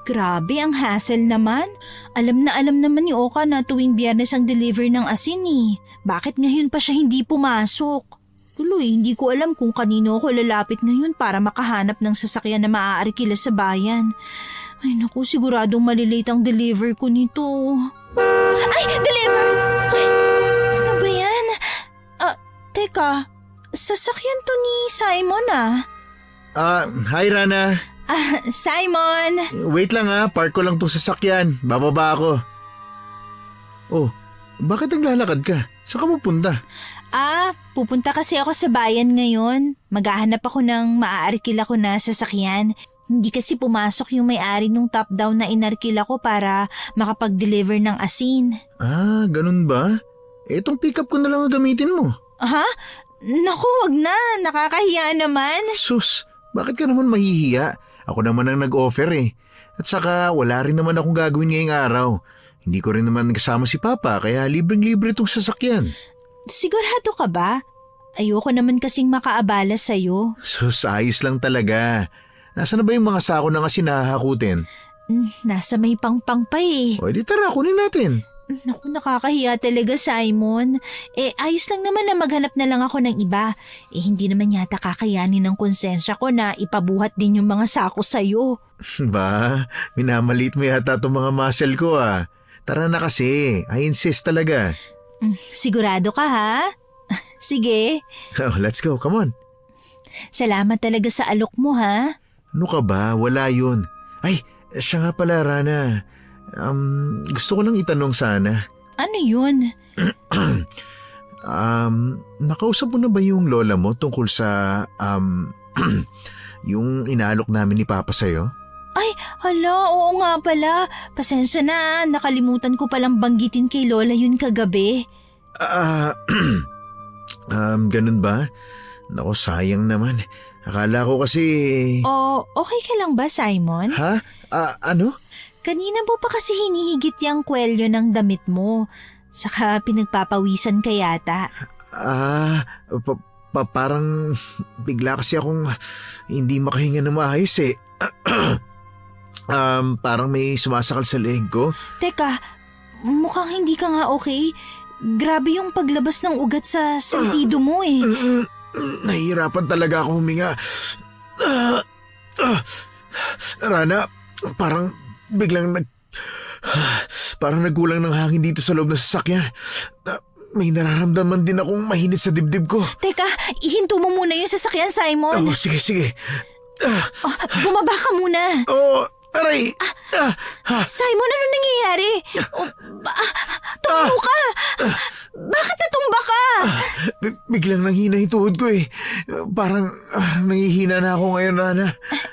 [SPEAKER 2] Grabe, ang hassle naman. Alam naman ni Oka na tuwing Biyernes ang deliver ng asin, eh. Bakit ngayon pa siya hindi pumasok? Tuloy, hindi ko alam kung kanino ako lalapit ngayon para makahanap ng sasakyan na maaarkila sa bayan. Ay naku, siguradong malilate ang deliver ko nito. Ay, deliver! Ay, ano ba yan? Teka, sasakyan to ni Simon, ah.
[SPEAKER 1] Hi Rana.
[SPEAKER 2] Simon!
[SPEAKER 1] Wait lang park ko lang tong sasakyan. Bababa ako. Oh, bakit naglalakad ka? Saan ka pupunta?
[SPEAKER 2] Pupunta kasi ako sa bayan ngayon. Maghahanap ako ng maaarkila ko na sasakyan. Hindi kasi pumasok yung may-ari nung top down na inarkila ko para makapag-deliver ng asin.
[SPEAKER 1] Ganun ba? Itong pickup ko na lang ang gamitin mo.
[SPEAKER 2] Ha? Naku, wag na. Nakakahiya naman.
[SPEAKER 1] Sus, bakit ka naman mahihiya? Ako naman ang nag-offer eh. At saka wala rin naman akong gagawin ngayong araw. Hindi ko rin naman kasama si Papa kaya libreng-libre itong sasakyan.
[SPEAKER 2] Sigurado ka ba? Ayoko naman kasing makaabala sa'yo.
[SPEAKER 1] Sus, ayos lang talaga. Nasaan na ba yung mga sako na kasi nahahakutin?
[SPEAKER 2] Nasa may pangpang pa eh.
[SPEAKER 1] O, edi tara, kunin natin.
[SPEAKER 2] Naku, nakakahiya talaga, Simon. Ayos lang naman na maghanap na lang ako ng iba. Hindi naman yata kakayanin ng konsensya ko na ipabuhat din yung mga sako sa'yo.
[SPEAKER 1] Ba, minamaliit mo yata itong mga muscle ko Tara na kasi, I insist talaga.
[SPEAKER 2] Sigurado ka, ha? Sige.
[SPEAKER 1] Oh, let's go, come on.
[SPEAKER 2] Salamat talaga sa alok mo, ha?
[SPEAKER 1] Ano ka ba? Wala yun. Ay, siya nga pala, Rana. Gusto ko lang itanong sana.
[SPEAKER 2] Ano yun?
[SPEAKER 1] Nakausap mo na ba yung lola mo tungkol sa, yung inaalok namin ni Papa sa'yo?
[SPEAKER 2] Ay, hala, oo nga pala. Pasensya na, nakalimutan ko palang banggitin kay Lola yun kagabi.
[SPEAKER 1] Ganun ba? Naku, sayang naman. Akala ko kasi...
[SPEAKER 2] Okay ka lang ba, Simon?
[SPEAKER 1] Ha? Ano?
[SPEAKER 2] Kanina mo pa kasi hinihigit yung kwelyo ng damit mo. Saka pinagpapawisan ka yata.
[SPEAKER 1] Parang bigla kasi akong hindi makahinga na maayos eh. Parang may sumasakal sa leeg ko.
[SPEAKER 2] Teka, mukhang hindi ka nga okay. Grabe yung paglabas ng ugat sa sentido mo eh.
[SPEAKER 1] Nahihirapan talaga ako huminga. Rana, parang biglang parang nagkulang ng hangin dito sa loob ng sasakyan. May nararamdaman din akong mahinit sa dibdib ko.
[SPEAKER 2] Teka, ihinto mo muna yung sasakyan, Simon.
[SPEAKER 1] Sige.
[SPEAKER 2] Bumaba ka muna.
[SPEAKER 1] Aray!
[SPEAKER 2] Simon, ano nangyayari? Tumbo ka! Bakit natumba ka?
[SPEAKER 1] Biglang nanghina yung tuhod ko eh. Parang nangihina na ako ngayon, Rana.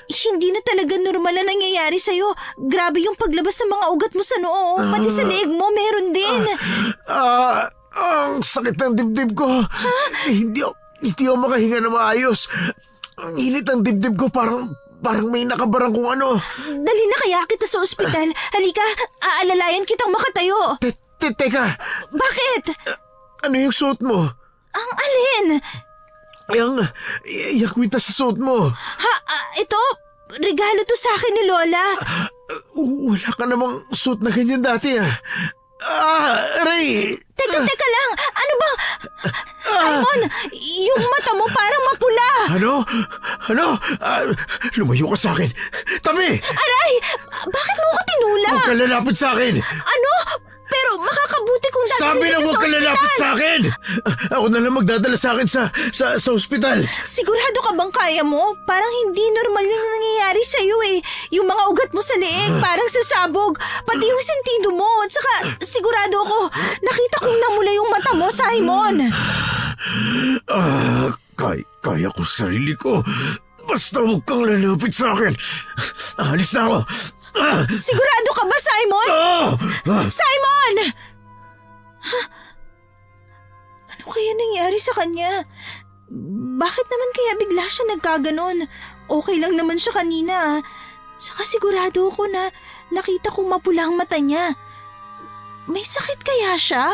[SPEAKER 2] Hindi na talaga normal na nangyayari sa'yo. Grabe yung paglabas ng mga ugat mo sa noo. Pati sa leeg mo, meron din.
[SPEAKER 1] Ang sakit ng dibdib ko. Hindi ako makahinga na maayos. Ang init ng dibdib ko, parang may nakabarang kung ano.
[SPEAKER 2] Dali na kaya kita sa ospital. Halika, aalalayan kitang makatayo.
[SPEAKER 1] Teka.
[SPEAKER 2] Bakit?
[SPEAKER 1] Ano yung suot mo?
[SPEAKER 2] Ang alin?
[SPEAKER 1] Yung kwintas sa suot mo.
[SPEAKER 2] Ito? regalo to sa akin ni Lola.
[SPEAKER 3] Wala ka namang suit na ganyan dati Ray!
[SPEAKER 2] Teka lang. Ano ba? Simon, yung mata mo parang mapula.
[SPEAKER 3] Ano? Lumayo ka sa akin! Tabi!
[SPEAKER 2] Aray! Bakit mo ko tinulak?
[SPEAKER 3] Huwag ka lalapit sa akin!
[SPEAKER 2] Ano? Pero makakabuti kung dadalhin
[SPEAKER 3] Sabi na
[SPEAKER 2] kita
[SPEAKER 3] huwag
[SPEAKER 2] sa
[SPEAKER 3] ka lalapit
[SPEAKER 2] ospital.
[SPEAKER 3] sa akin! Ako na lang magdadala sa akin sa ospital.
[SPEAKER 2] Sigurado ka bang kaya mo? Parang hindi normal yung nangyayari sa'yo eh. Yung mga ugat mo sa leeg, parang sasabog. Pati yung sentido mo. At saka, sigurado ako, nakita kong namula yung mata mo, Simon.
[SPEAKER 3] Kaya ko sarili ko. Basta huwag kang lalapit sa akin. Alis na ako.
[SPEAKER 2] Sigurado ka ba, Simon? Simon! Ano kaya nangyari sa kanya? Bakit naman kaya bigla siya nagkaganon? Okay lang naman siya kanina. Saka sigurado ako na nakita kong mapula ang mata niya. May sakit kaya siya?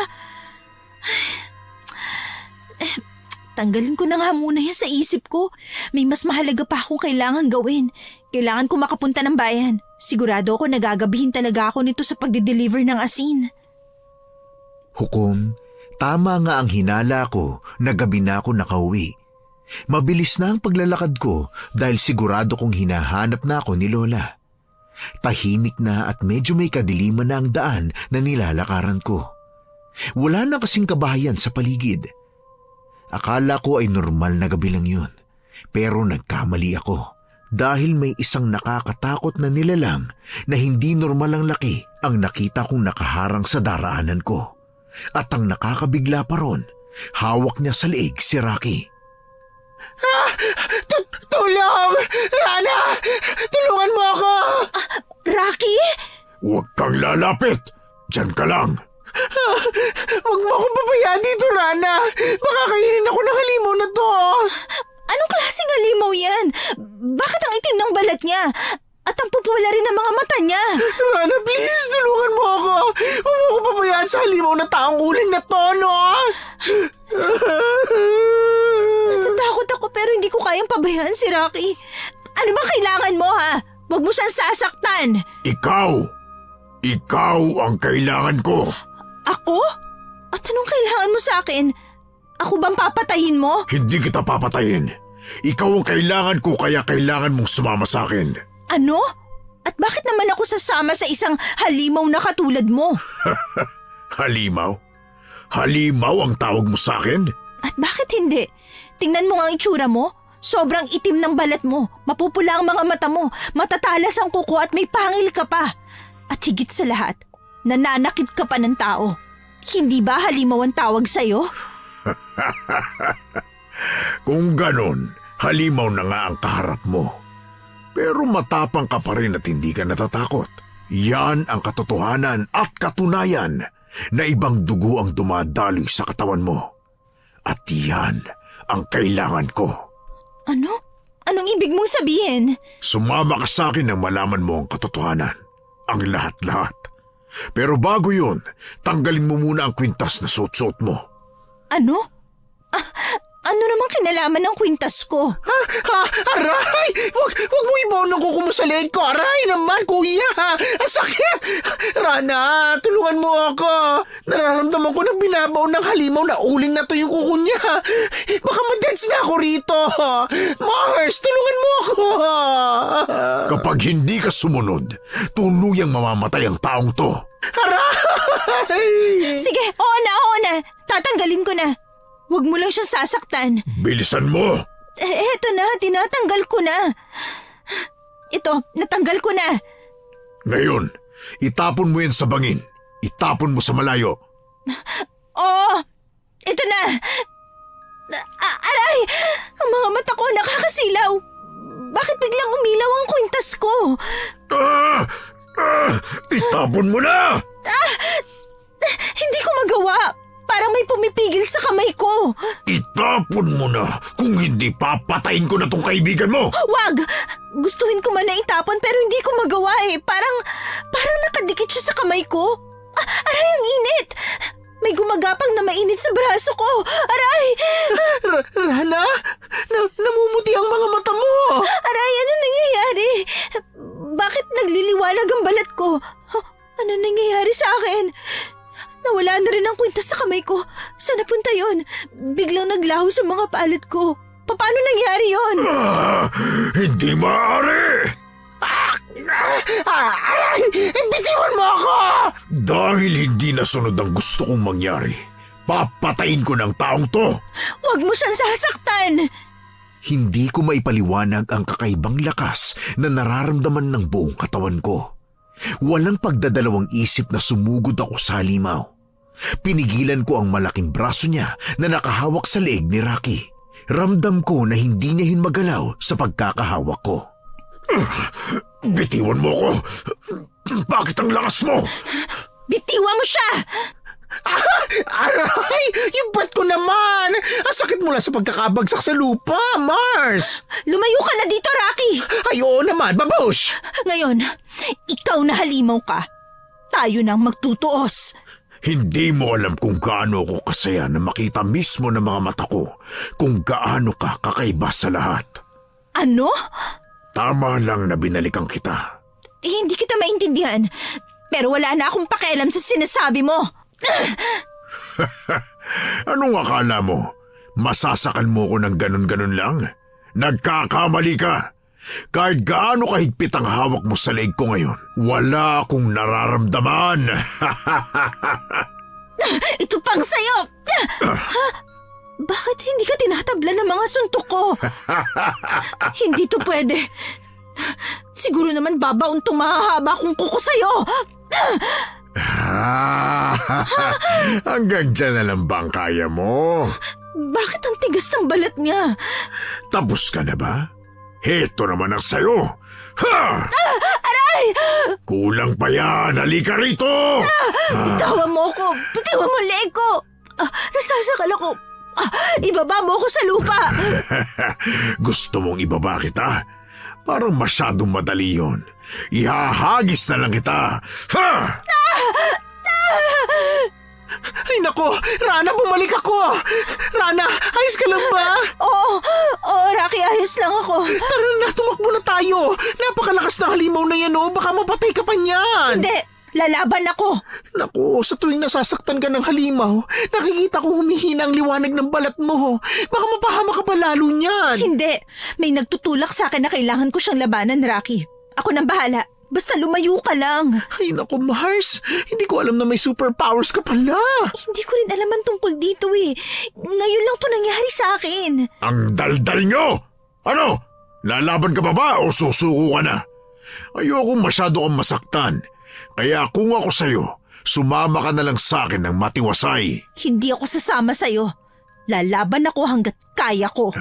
[SPEAKER 2] Tanggalin ko na nga muna yan sa isip ko. May mas mahalaga pa akong kailangan gawin. Kailangan ko makapunta ng bayan. Sigurado ako nagagabihin talaga ako nito sa pagde-deliver ng asin.
[SPEAKER 1] Hukom, tama nga ang hinala ko na gabi na ako nakauwi. Mabilis na ang paglalakad ko dahil sigurado kong hinahanap na ako ni Lola. Tahimik na at medyo may kadiliman na ang daan na nilalakaran ko. Wala na kasing kabahayan sa paligid. Akala ko ay normal na gabi lang yun. Pero nagkamali ako dahil may isang nakakatakot na nilalang na hindi normal ang laki ang nakita kong nakaharang sa daraanan ko. At ang nakakabigla pa ron, hawak niya sa leeg si Rocky.
[SPEAKER 3] Tulong! Rana! Tulungan mo ako!
[SPEAKER 2] Rocky?
[SPEAKER 1] Huwag kang lalapit! Diyan ka lang!
[SPEAKER 3] Huwag mo akong pabayaan dito, Rana! Baka kainin ako ng halimaw na to!
[SPEAKER 2] Anong klaseng halimaw yan? Bakit ang itim ng balat niya? At ang pupula rin ng mga mata niya?
[SPEAKER 3] Rana, please, tulungan mo ako! Huwag mo akong pabayaan sa halimaw na taong uling na to, no?
[SPEAKER 2] Natatakot ako pero hindi ko kayang pabayaan si Rocky. Ano ba kailangan mo ha? Huwag mo siyang sasaktan.
[SPEAKER 1] Ikaw ang kailangan ko.
[SPEAKER 2] Ako? At anong kailangan mo sa akin? Ako bang papatayin mo?
[SPEAKER 1] Hindi kita papatayin. Ikaw ang kailangan ko kaya kailangan mong sumama sa akin.
[SPEAKER 2] Ano? At bakit naman ako sasama sa isang halimaw na katulad mo?
[SPEAKER 1] Halimaw? Halimaw ang tawag mo sa akin?
[SPEAKER 2] At bakit hindi? Tingnan mo nga ang itsura mo. Sobrang itim ng balat mo. Mapupula ang mga mata mo. Matatalas ang kuko at may pangil ka pa. At higit sa lahat, nananakit ka pa ng tao. Hindi ba halimaw ang tawag sa'yo?
[SPEAKER 1] Kung ganon, halimaw na nga ang kaharap mo. Pero matapang ka pa rin at hindi ka natatakot. Yan ang katotohanan at katunayan na ibang dugo ang dumadaloy sa katawan mo. At yan ang kailangan ko.
[SPEAKER 2] Ano? Anong ibig mong sabihin?
[SPEAKER 1] Sumama ka sa akin nang malaman mo ang katotohanan. Ang lahat-lahat. Pero bago yun, tanggalin mo muna ang kwintas na suot-suot mo.
[SPEAKER 2] Ano? Ano namang kinalaman ng kwintas ko?
[SPEAKER 3] Aray! Huwag mo ibaw ng kuko mo sa leeg ko! Aray naman, kuya! Ang sakit! Rana, tulungan mo ako! Nararamdaman ko na binabaw ng halimaw na uling na to yung kuko niya! Baka ma-deads na ako rito! Mars, tulungan mo ako!
[SPEAKER 1] Kapag hindi ka sumunod, tuluyang mamamatay ang taong to.
[SPEAKER 3] Aray!
[SPEAKER 2] Sige, oo na. Tatanggalin ko na. Huwag mo lang siyang sasaktan.
[SPEAKER 1] Bilisan mo!
[SPEAKER 2] Eto na, tinatanggal ko na. Ito, natanggal ko na.
[SPEAKER 1] Ngayon, itapon mo yan sa bangin. Itapon mo sa malayo.
[SPEAKER 2] Oo, ito na. Aray, ang mga mata ko nakakasilaw. Bakit biglang umilaw ang kwintas ko?
[SPEAKER 1] Itapon mo na!
[SPEAKER 2] Hindi ko magawa. Parang may pumipigil sa kamay ko.
[SPEAKER 1] Itapon mo na! Kung hindi, papatayin ko na tong kaibigan mo!
[SPEAKER 2] Wag! Gustuhin ko man na itapon pero hindi ko magawa eh. Parang nakadikit siya sa kamay ko. Aray, ang init! May gumagapang na mainit sa braso ko. Aray!
[SPEAKER 3] Rana, namumuti ang mga mata mo!
[SPEAKER 2] Aray, ano nangyayari? Biglang naglaho sa mga palad ko. Paano nangyari yon?
[SPEAKER 1] Hindi maaari!
[SPEAKER 3] Aray! Bitiwan mo ako!
[SPEAKER 1] Dahil hindi nasunod ang gusto kong mangyari, papatayin ko ng taong to!
[SPEAKER 2] Huwag mo siyang sasaktan!
[SPEAKER 1] Hindi ko maipaliwanag ang kakaibang lakas na nararamdaman ng buong katawan ko. Walang pagdadalawang isip na sumugod ako sa halimaw. Pinigilan ko ang malaking braso niya na nakahawak sa leeg ni Rocky. Ramdam ko na hindi niya magalaw sa pagkakahawak ko. Bitiwan mo ko! Bakit ang lakas mo?
[SPEAKER 2] Bitiwan mo siya!
[SPEAKER 3] Aray! Yung bat ko naman! Ang sakit mula sa pagkakabagsak sa lupa, Mars!
[SPEAKER 2] Lumayo ka na dito, Rocky!
[SPEAKER 3] Ay, oo naman, babush!
[SPEAKER 2] Ngayon, ikaw na halimaw ka. Tayo nang magtutuos.
[SPEAKER 1] Hindi mo alam kung gaano ako kasaya na makita mismo ng mga mata ko kung gaano ka kakaiba sa lahat.
[SPEAKER 2] Ano?
[SPEAKER 1] Tama lang na binalikan kita.
[SPEAKER 2] Hindi kita maintindihan. Pero wala na akong pakialam sa sinasabi mo.
[SPEAKER 1] Anong akala mo? Masasakan mo ko ng ganun-ganun lang? Nagkakamali ka! Kahit gaano kahigpit ang hawak mo sa leeg ko ngayon, wala akong nararamdaman!
[SPEAKER 2] Ito pang sayo! Bakit hindi ka tinatabla ng mga suntok ko? Hindi to pwede. Siguro naman babaon tong mahahaba kong kuko sa'yo.
[SPEAKER 1] Hanggang dyan na lang ba ang kaya mo?
[SPEAKER 2] Bakit ang tigas ng balat niya?
[SPEAKER 1] Tapos ka na ba? Heto naman ang sayo! Ha!
[SPEAKER 2] Aray!
[SPEAKER 1] Kulang pa yan! Halika rito!
[SPEAKER 2] Bitawan mo ako! Bitawan mo ang leeg ko! Nasasakal ako! Ibaba mo ako sa lupa!
[SPEAKER 1] Gusto mong ibaba kita? Parang masyadong madali yun. Ihahagis na lang kita! Ha!
[SPEAKER 3] Ay nako, Rana, bumalik ako! Rana, ayos ka lang ba?
[SPEAKER 2] Oo, Rocky, ayos lang ako.
[SPEAKER 3] Tara na, tumakbo na tayo! Napakalakas na halimaw na yan, oh. Baka mapatay ka pa niyan!
[SPEAKER 2] Hindi, lalaban ako.
[SPEAKER 3] Naku, sa tuwing nasasaktan ka ng halimaw, nakikita kong humihina ang liwanag ng balat mo. Baka mapahama ka pa lalo niyan.
[SPEAKER 2] Hindi, may nagtutulak sa akin na kailangan ko siyang labanan, Rocky. Ako nang bahala. Basta lumayo ka lang.
[SPEAKER 3] Ay naku, Mars. Hindi ko alam na may superpowers ka pala.
[SPEAKER 2] Hindi ko rin alam ang tungkol dito eh. Ngayon lang to nangyari sa akin.
[SPEAKER 1] Ang daldal nyo! Ano? Lalaban ka pa ba o susuko ka na? Ayoko masyado kang masaktan. Kaya kung ako sa'yo, sumama ka na lang sa akin ng matiwasay.
[SPEAKER 2] Hindi ako sasama sa'yo. Lalaban ako hanggat kaya ko.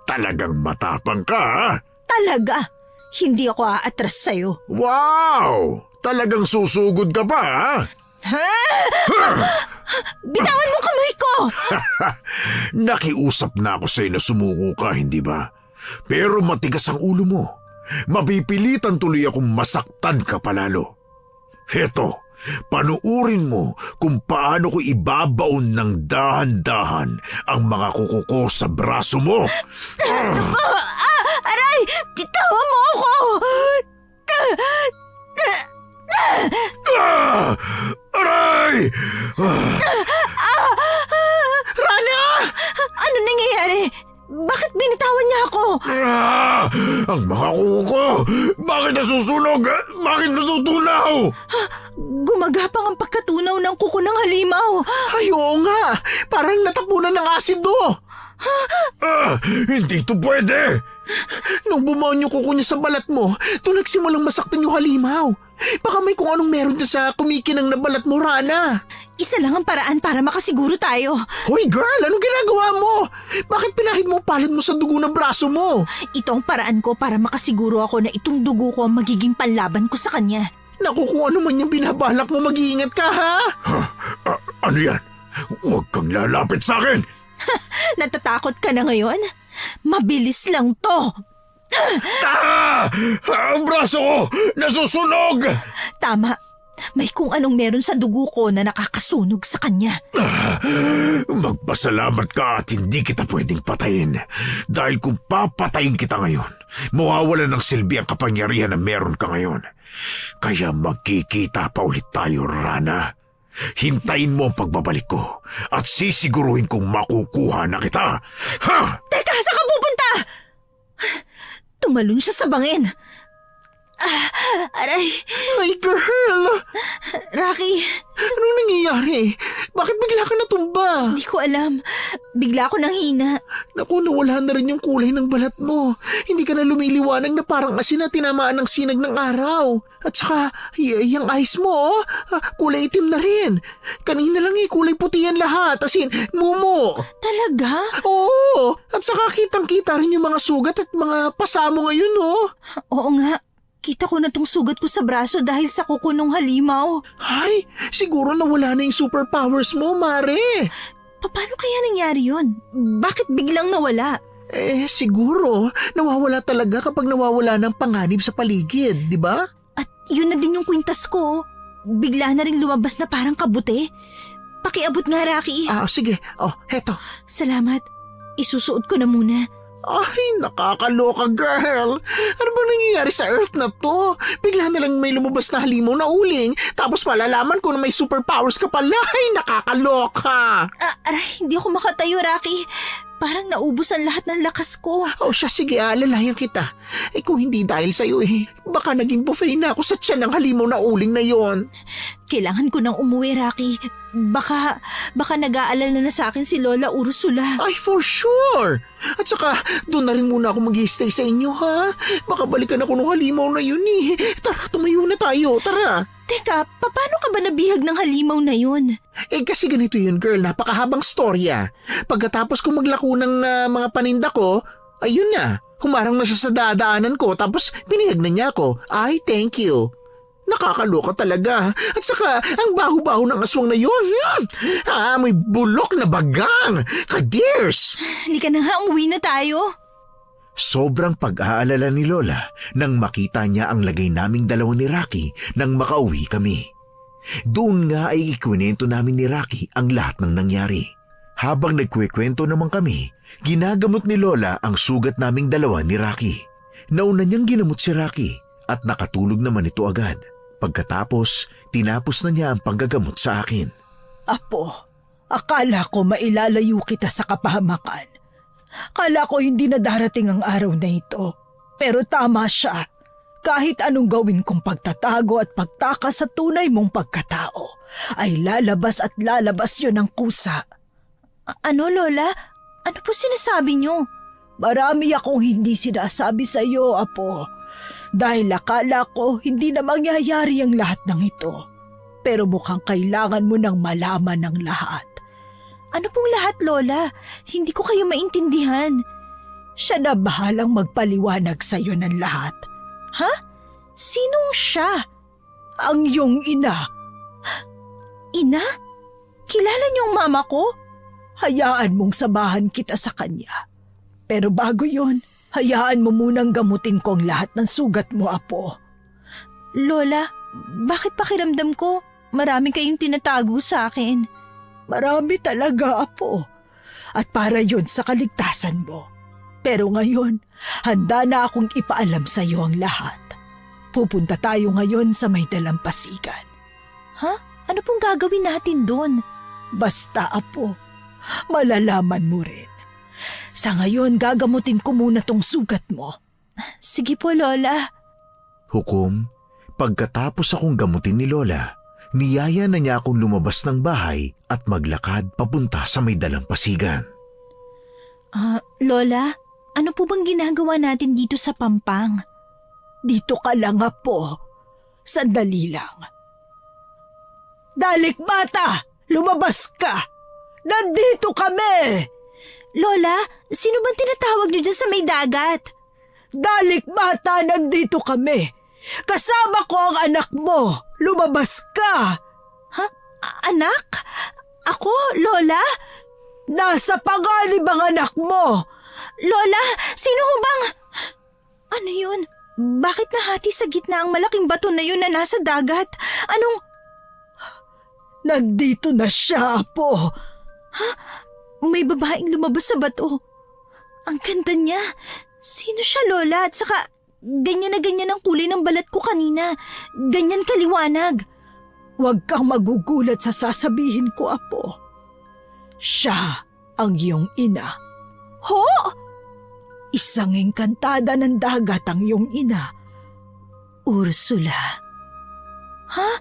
[SPEAKER 1] Talagang matapang ka, ha?
[SPEAKER 2] Talaga. Hindi ako aatras sa'yo.
[SPEAKER 1] Wow! Talagang susugod ka pa, ha?
[SPEAKER 2] Bitawan mo kamay ko!
[SPEAKER 1] Nakiusap na ako sa'yo na sumuko ka, hindi ba? Pero matigas ang ulo mo. Mapipilitan tuloy akong masaktan ka palalo. Heto, panuurin mo kung paano ko ibabaon ng dahan-dahan ang mga kuko ko sa braso mo.
[SPEAKER 2] Aray! Bitawan mo ako!
[SPEAKER 1] Aray!
[SPEAKER 3] Rana!
[SPEAKER 2] Ano nangyayari? Bakit binitawan niya ako?
[SPEAKER 1] Ang mga kuko ko! Bakit nasusunog? Bakit natutunaw?
[SPEAKER 2] Gumagapang ang pagkatunaw ng kuko ng halimaw.
[SPEAKER 3] Ay, oo nga. Parang natapunan ng asido.
[SPEAKER 1] Hindi to pwede!
[SPEAKER 3] Nung bumaon yung kuko niya sa balat mo, doon nagsimulang masaktan yung halimaw. Baka may kung anong meron dyan sa kumikinang na balat mo, Rana.
[SPEAKER 2] Isa lang ang paraan para makasiguro tayo.
[SPEAKER 3] Hoy girl, anong ginagawa mo? Bakit pinahid mo palad mo sa dugo ng braso mo?
[SPEAKER 2] Ito ang paraan ko para makasiguro ako na itong dugo ko ang magiging panlaban ko sa kanya.
[SPEAKER 3] Naku, kung ano man yung binabalak mo, mag-iingat ka, ha?
[SPEAKER 1] Ano yan? Huwag kang lalapit sa akin!
[SPEAKER 2] Natatakot ka na ngayon? Mabilis lang to.
[SPEAKER 1] Ang braso ko! Nasusunog!
[SPEAKER 2] Tama. May kung anong meron sa dugo ko na nakakasunog sa kanya.
[SPEAKER 1] Magpasalamat ka at hindi kita pwedeng patayin. Dahil kung papatayin kita ngayon, mawawala ng silbi ang kapangyarihan na meron ka ngayon. Kaya magkikita pa ulit tayo, Rana. Hintayin mo ang pagbabalik ko at sisiguruhin kong makukuha na kita. Ha?
[SPEAKER 2] Teka, saan ka pupunta? Tumalon siya sa bangin. Aray,
[SPEAKER 3] Ay, girl!
[SPEAKER 2] Rocky,
[SPEAKER 3] Anong nangyayari? Bakit bigla ka natumba?
[SPEAKER 2] di ko alam. Bigla ako nanghina.
[SPEAKER 3] Naku, nawala na rin yung kulay ng balat mo. Hindi ka na lumiliwanag na parang asin na tinamaan ng sinag ng araw. At saka, yung eyes mo, kulay itim na rin. Kanina lang kulay puti yan lahat. As in, mumo.
[SPEAKER 2] Talaga?
[SPEAKER 3] Oo, at saka kitang-kita rin yung mga sugat at mga pasa mo ngayon, oh.
[SPEAKER 2] Oo nga. Kita ko na tong sugat ko sa braso dahil sa kuko nung halimaw.
[SPEAKER 3] Ay, siguro nawala na yung superpowers mo, Mare.
[SPEAKER 2] Paano kaya nangyari yun? Bakit biglang nawala?
[SPEAKER 3] Siguro, nawawala talaga kapag nawawala ng panganib sa paligid, di ba?
[SPEAKER 2] At yun na din yung kwintas ko. Bigla na rin lumabas na parang kabute. Pakiabot nga, Rocky.
[SPEAKER 3] Sige. Heto.
[SPEAKER 2] Salamat. Isusuot ko na muna.
[SPEAKER 3] Ay, nakakaloka, girl. Ano bang nangyayari sa Earth na to? Bigla na lang may lumabas na halimaw na uling, tapos malalaman ko na may superpowers ka pala. Ay, nakakaloka.
[SPEAKER 2] Aray, hindi ako makatayo, Rocky. Parang naubos ang lahat ng lakas ko.
[SPEAKER 3] Siya, sige, alalayan kita. Kung hindi dahil sa'yo, baka naging buffet na ako sa tiyan ng halimaw na uling na yon.
[SPEAKER 2] Kailangan ko nang umuwi, Rocky. Baka nag-aalala na sa akin si Lola Ursula.
[SPEAKER 3] Ay, for sure! At saka, doon na rin muna ako mag-stay sa inyo, ha? Baka balikan ako ng halimaw na yun, Tara, tumayo na tayo, tara.
[SPEAKER 2] Teka, paano ka ba nabihag ng halimaw na yun?
[SPEAKER 3] Kasi ganito yun, girl, napakahabang storya. Pagkatapos ko maglako ng mga paninda ko, ayun na, humarang na siya sa dadaanan ko, tapos binihag na niya ako. Ay, thank you. Nakakaloka talaga. At saka, ang baho-baho ng aswang na yun. May bulok na bagang. Kadirs!
[SPEAKER 2] Halika na nga, umuwi na tayo.
[SPEAKER 1] Sobrang pag-aalala ni Lola nang makita niya ang lagay naming dalawa ni Rocky nang makauwi kami. Doon nga ay ikwento namin ni Rocky ang lahat ng nangyari. Habang nagkwekwento naman kami, ginagamot ni Lola ang sugat naming dalawa ni Rocky. Nauna niyang ginamot si Rocky at nakatulog naman ito agad. Pagkatapos, tinapos na niya ang paggagamot sa akin.
[SPEAKER 4] Apo, akala ko mailalayo kita sa kapahamakan. Kala ko hindi na darating ang araw na ito. Pero tama siya. Kahit anong gawin kong pagtatago at pagtakas sa tunay mong pagkatao, ay lalabas at lalabas yun ang kusa.
[SPEAKER 2] Ano, Lola? Ano po sinasabi niyo?
[SPEAKER 4] Marami akong hindi sinasabi sa iyo, Apo. Dahil akala ko hindi na mangyayari ang lahat ng ito. Pero mukhang kailangan mo nang malaman ng lahat.
[SPEAKER 2] Ano pong lahat, Lola? Hindi ko kayo maintindihan.
[SPEAKER 4] Siya na bahalang magpaliwanag sa iyo ng lahat.
[SPEAKER 2] Ha? Sinong siya?
[SPEAKER 4] Ang iyong ina.
[SPEAKER 2] Ina? Kilala niyo ang mama ko?
[SPEAKER 4] Hayaan mong samahan kita sa kanya. Pero bago yon, hayaan mo munang gamutin ko ang lahat ng sugat mo, Apo.
[SPEAKER 2] Lola, bakit pakiramdam ko marami kayong tinatago sa akin?
[SPEAKER 4] Marami talaga, Apo. At para yun sa kaligtasan mo. Pero ngayon, handa na akong ipaalam sa iyo ang lahat. Pupunta tayo ngayon sa may dalampasigan.
[SPEAKER 2] Ha? Ano pong gagawin natin doon?
[SPEAKER 4] Basta, Apo, malalaman mo rin. Sa ngayon, gagamutin ko muna tong sugat mo.
[SPEAKER 2] Sige po, Lola.
[SPEAKER 1] Hukom, pagkatapos akong gamutin ni Lola, niyaya na niya akong lumabas ng bahay at maglakad papunta sa may dalampasigan.
[SPEAKER 2] Lola, ano po bang ginagawa natin dito sa Pampang?
[SPEAKER 4] Dito ka lang, Apo. Sandali lang. Dalik bata! Lumabas ka! Nandito kami!
[SPEAKER 2] Lola, sino bang tinatawag niyo dyan sa may dagat?
[SPEAKER 4] Dalik bata, nandito kami! Kasama ko ang anak mo! Lumabas ka!
[SPEAKER 2] Ha? Anak? Ako, Lola?
[SPEAKER 4] Nasa panganib ang anak mo!
[SPEAKER 2] Lola, sino ho bang... Ano yun? Bakit nahati sa gitna ang malaking bato na yun na nasa dagat? Anong...
[SPEAKER 4] Nandito na siya, Apo!
[SPEAKER 2] Ha? May babaeng lumabas sa bato. Ang ganda niya. Sino siya, Lola? At saka, ganyan na ganyan ang kulay ng balat ko kanina. Ganyan kaliwanag.
[SPEAKER 4] Huwag kang magugulat sa sasabihin ko, Apo. Siya ang iyong ina.
[SPEAKER 2] Ho?
[SPEAKER 4] Isang engkantada ng dagat ang iyong ina.
[SPEAKER 2] Ursula. Ha?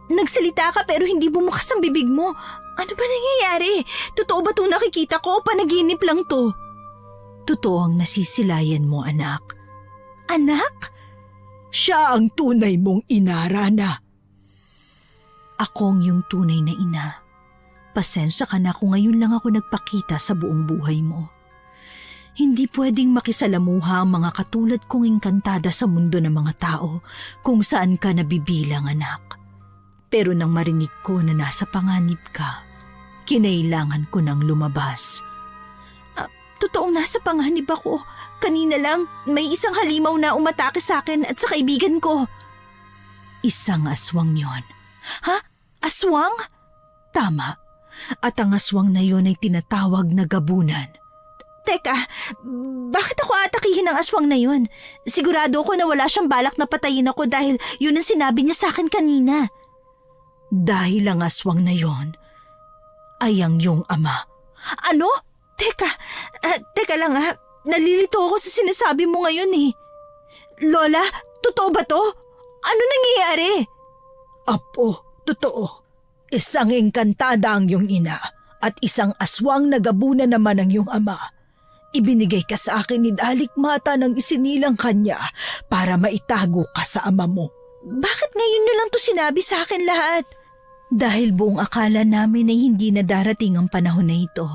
[SPEAKER 2] Nagsalita ka pero hindi bumukas ang bibig mo. Ano ba nangyayari? Totoo ba itong nakikita ko o panaginip lang to? Totoo ang nasisilayan mo, anak. Anak?
[SPEAKER 4] Siya ang tunay mong ina, Rana.
[SPEAKER 2] Ako ang iyong tunay na ina. Pasensya ka na kung ngayon lang ako nagpakita sa buong buhay mo. Hindi pwedeng makisalamuha ang mga katulad kong engkantada sa mundo ng mga tao kung saan ka nabibilang, anak. Pero nang marinig ko na nasa panganib ka, kinailangan ko nang lumabas. Totoong nasa panganib ako. Kanina lang, may isang halimaw na umatake sa akin at sa kaibigan ko. Isang aswang yon. Ha? Aswang? Tama. At ang aswang na yon ay tinatawag na gabunan. Teka, bakit ako atakihin ng aswang na yun? Sigurado ko na wala siyang balak na patayin ako dahil yun ang sinabi niya sa akin kanina. Dahil ang aswang na yon ay ang iyong ama. Ano? Teka lang ha. Nalilito ako sa sinasabi mo ngayon eh. Lola, totoo ba to? Ano nangyayari?
[SPEAKER 4] Apo, totoo. Isang engkantada ang iyong ina at isang aswang na gabunan naman ang iyong ama. Ibinigay ka sa akin ni Dalikmata nang isinilang kanya para maitago ka sa ama mo.
[SPEAKER 2] Bakit ngayon nyo lang to sinabi sa akin lahat? Dahil buong akala namin ay hindi na darating ang panahon na ito.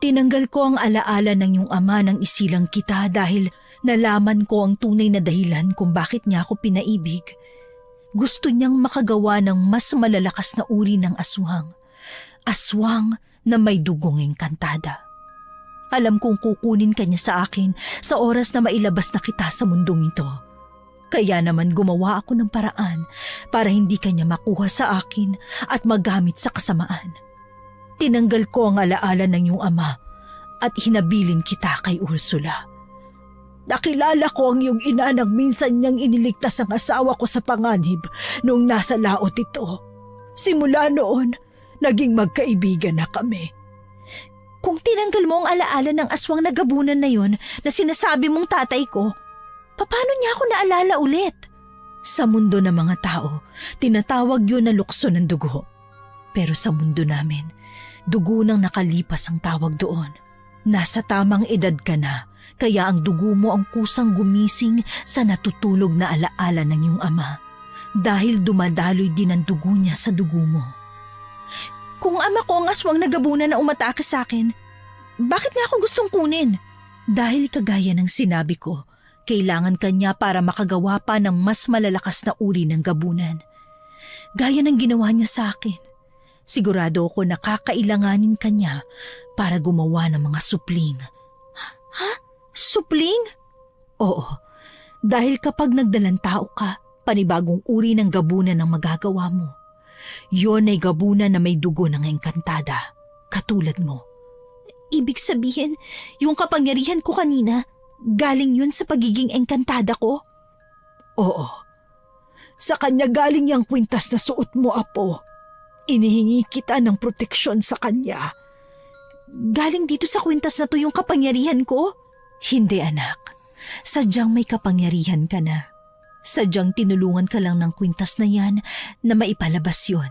[SPEAKER 2] Tinanggal ko ang alaala ng iyong ama nang isilang kita dahil nalaman ko ang tunay na dahilan kung bakit niya ako pinaibig. Gusto niyang makagawa ng mas malalakas na uri ng aswang. Aswang na may dugong engkantada. Alam kong kukunin ka niya sa akin sa oras na mailabas na kita sa mundong ito. Kaya naman gumawa ako ng paraan para hindi ka niya makuha sa akin at magamit sa kasamaan. Tinanggal ko ang alaala ng iyong ama at hinabilin kita kay Ursula.
[SPEAKER 4] Nakilala ko ang iyong ina nang minsan niyang iniligtas ang asawa ko sa panganib noong nasa laot ito. Simula noon, naging magkaibigan na kami.
[SPEAKER 2] Kung tinanggal mo ang alaala ng aswang na gabunan na yon na sinasabi mong tatay ko, paano niya ako naalala ulit? Sa mundo ng mga tao, tinatawag yun na lukso ng dugo. Pero sa mundo namin, dugo nang nakalipas ang tawag doon. Nasa tamang edad ka na, kaya ang dugo mo ang kusang gumising sa natutulog na alaala ng iyong ama. Dahil dumadaloy din ang dugo niya sa dugo mo. Kung ama ko ang aswang na gabunan na umatake sa akin, bakit niya ako gustong kunin? Dahil kagaya ng sinabi ko, kailangan kanya para makagawa pa ng mas malalakas na uri ng gabunan. Gaya ng ginawa niya sa akin. Sigurado ako na kakailanganin kanya para gumawa ng mga supling. Ha? Supling? Oo. Dahil kapag nagdalang tao ka, panibagong uri ng gabunan ang magagawa mo. Yon ay gabunan na may dugo ng engkantada, katulad mo. Ibig sabihin, yung kapangyarihan ko kanina, galing yun sa pagiging engkantada ko?
[SPEAKER 4] Oo. Sa kanya galing yung kwintas na suot mo, Apo. Inihingi kita ng proteksyon sa kanya.
[SPEAKER 2] Galing dito sa kwintas na to yung kapangyarihan ko? Hindi, anak. Sadyang may kapangyarihan ka na. Sadyang tinulungan ka lang ng kwintas na yan na maipalabas yun.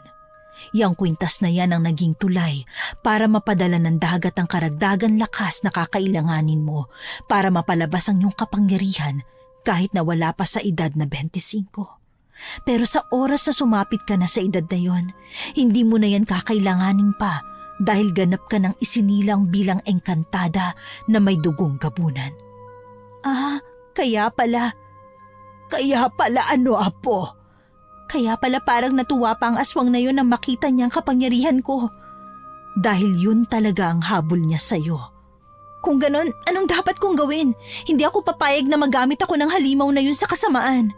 [SPEAKER 2] Yang kwintas na yan ang naging tulay para mapadala ng dagat ang karagdagan lakas na kakailanganin mo para mapalabas ang iyong kapangyarihan kahit na wala pa sa edad na 25. Pero sa oras na sumapit ka na sa edad na yon, hindi mo na yan kakailanganin pa dahil ganap ka ng isinilang bilang engkantada na may dugong gabunan. Kaya pala.
[SPEAKER 4] Kaya pala ano, Apo?
[SPEAKER 2] Kaya pala parang natuwa pa ang aswang na yun nang makita niya ang kapangyarihan ko. Dahil yun talaga ang habol niya sa'yo. Kung ganon, anong dapat kong gawin? Hindi ako papayag na magamit ako ng halimaw na yun sa kasamaan.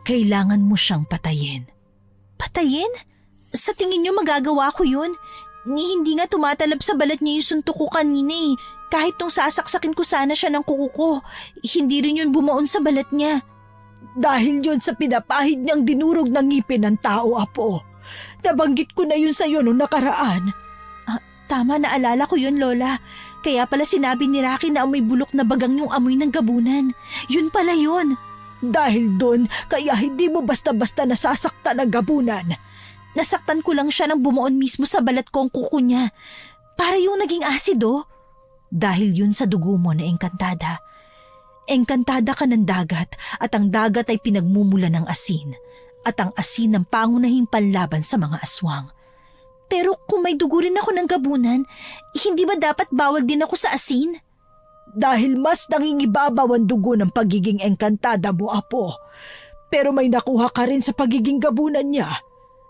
[SPEAKER 2] Kailangan mo siyang patayin. Patayin? Sa tingin niyo magagawa ko yun? Hindi nga tumatalab sa balat niya yung suntok ko kanina eh. Kahit nung sasaksakin ko sana siya ng kuko ko, hindi rin yun bumaon sa balat niya.
[SPEAKER 4] Dahil yun sa pinapahid niyang dinurog ng ngipin ng tao, Apo. Nabanggit ko na yun sa'yo nung nakaraan.
[SPEAKER 2] Tama, naalala ko yun, Lola. Kaya pala sinabi ni Rocky na amoy bulok na bagang yung amoy ng gabunan. Yun pala yun.
[SPEAKER 4] Dahil doon, kaya hindi mo basta-basta nasasaktan ang gabunan.
[SPEAKER 2] Nasaktan ko lang siya nang bumuon mismo sa balat ko ang kuko niya. Para yung naging asido. Dahil yun sa dugo mo na engkantada. Engkantada ka ng dagat at ang dagat ay pinagmumula ng asin. At ang asin ang pangunahing panlaban sa mga aswang. Pero kung may dugo rin ako ng gabunan, hindi ba dapat bawal din ako sa asin?
[SPEAKER 4] Dahil mas nangingibabaw ang dugo ng pagiging engkantada mo, Apo. Pero may nakuha ka rin sa pagiging gabunan niya.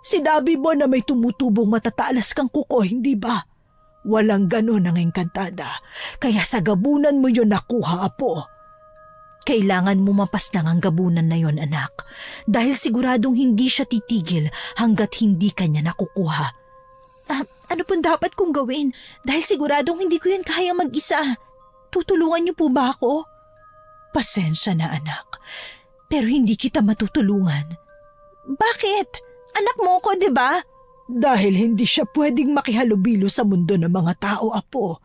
[SPEAKER 4] Sinabi mo na may tumutubong matatalas kang kuko, hindi ba? Walang ganon ang engkantada. Kaya sa gabunan mo yun nakuha, Apo.
[SPEAKER 2] Kailangan mo mapaslang ang gabunan na yon, anak. Dahil siguradong hindi siya titigil hanggat hindi kanya nakukuha. Ano pong dapat kong gawin? Dahil siguradong hindi ko yan kaya mag-isa. Tutulungan niyo po ba ako? Pasensya na, anak. Pero hindi kita matutulungan. Bakit? Anak mo ko, di ba?
[SPEAKER 4] Dahil hindi siya pwedeng makihalubilo sa mundo ng mga tao, Apo.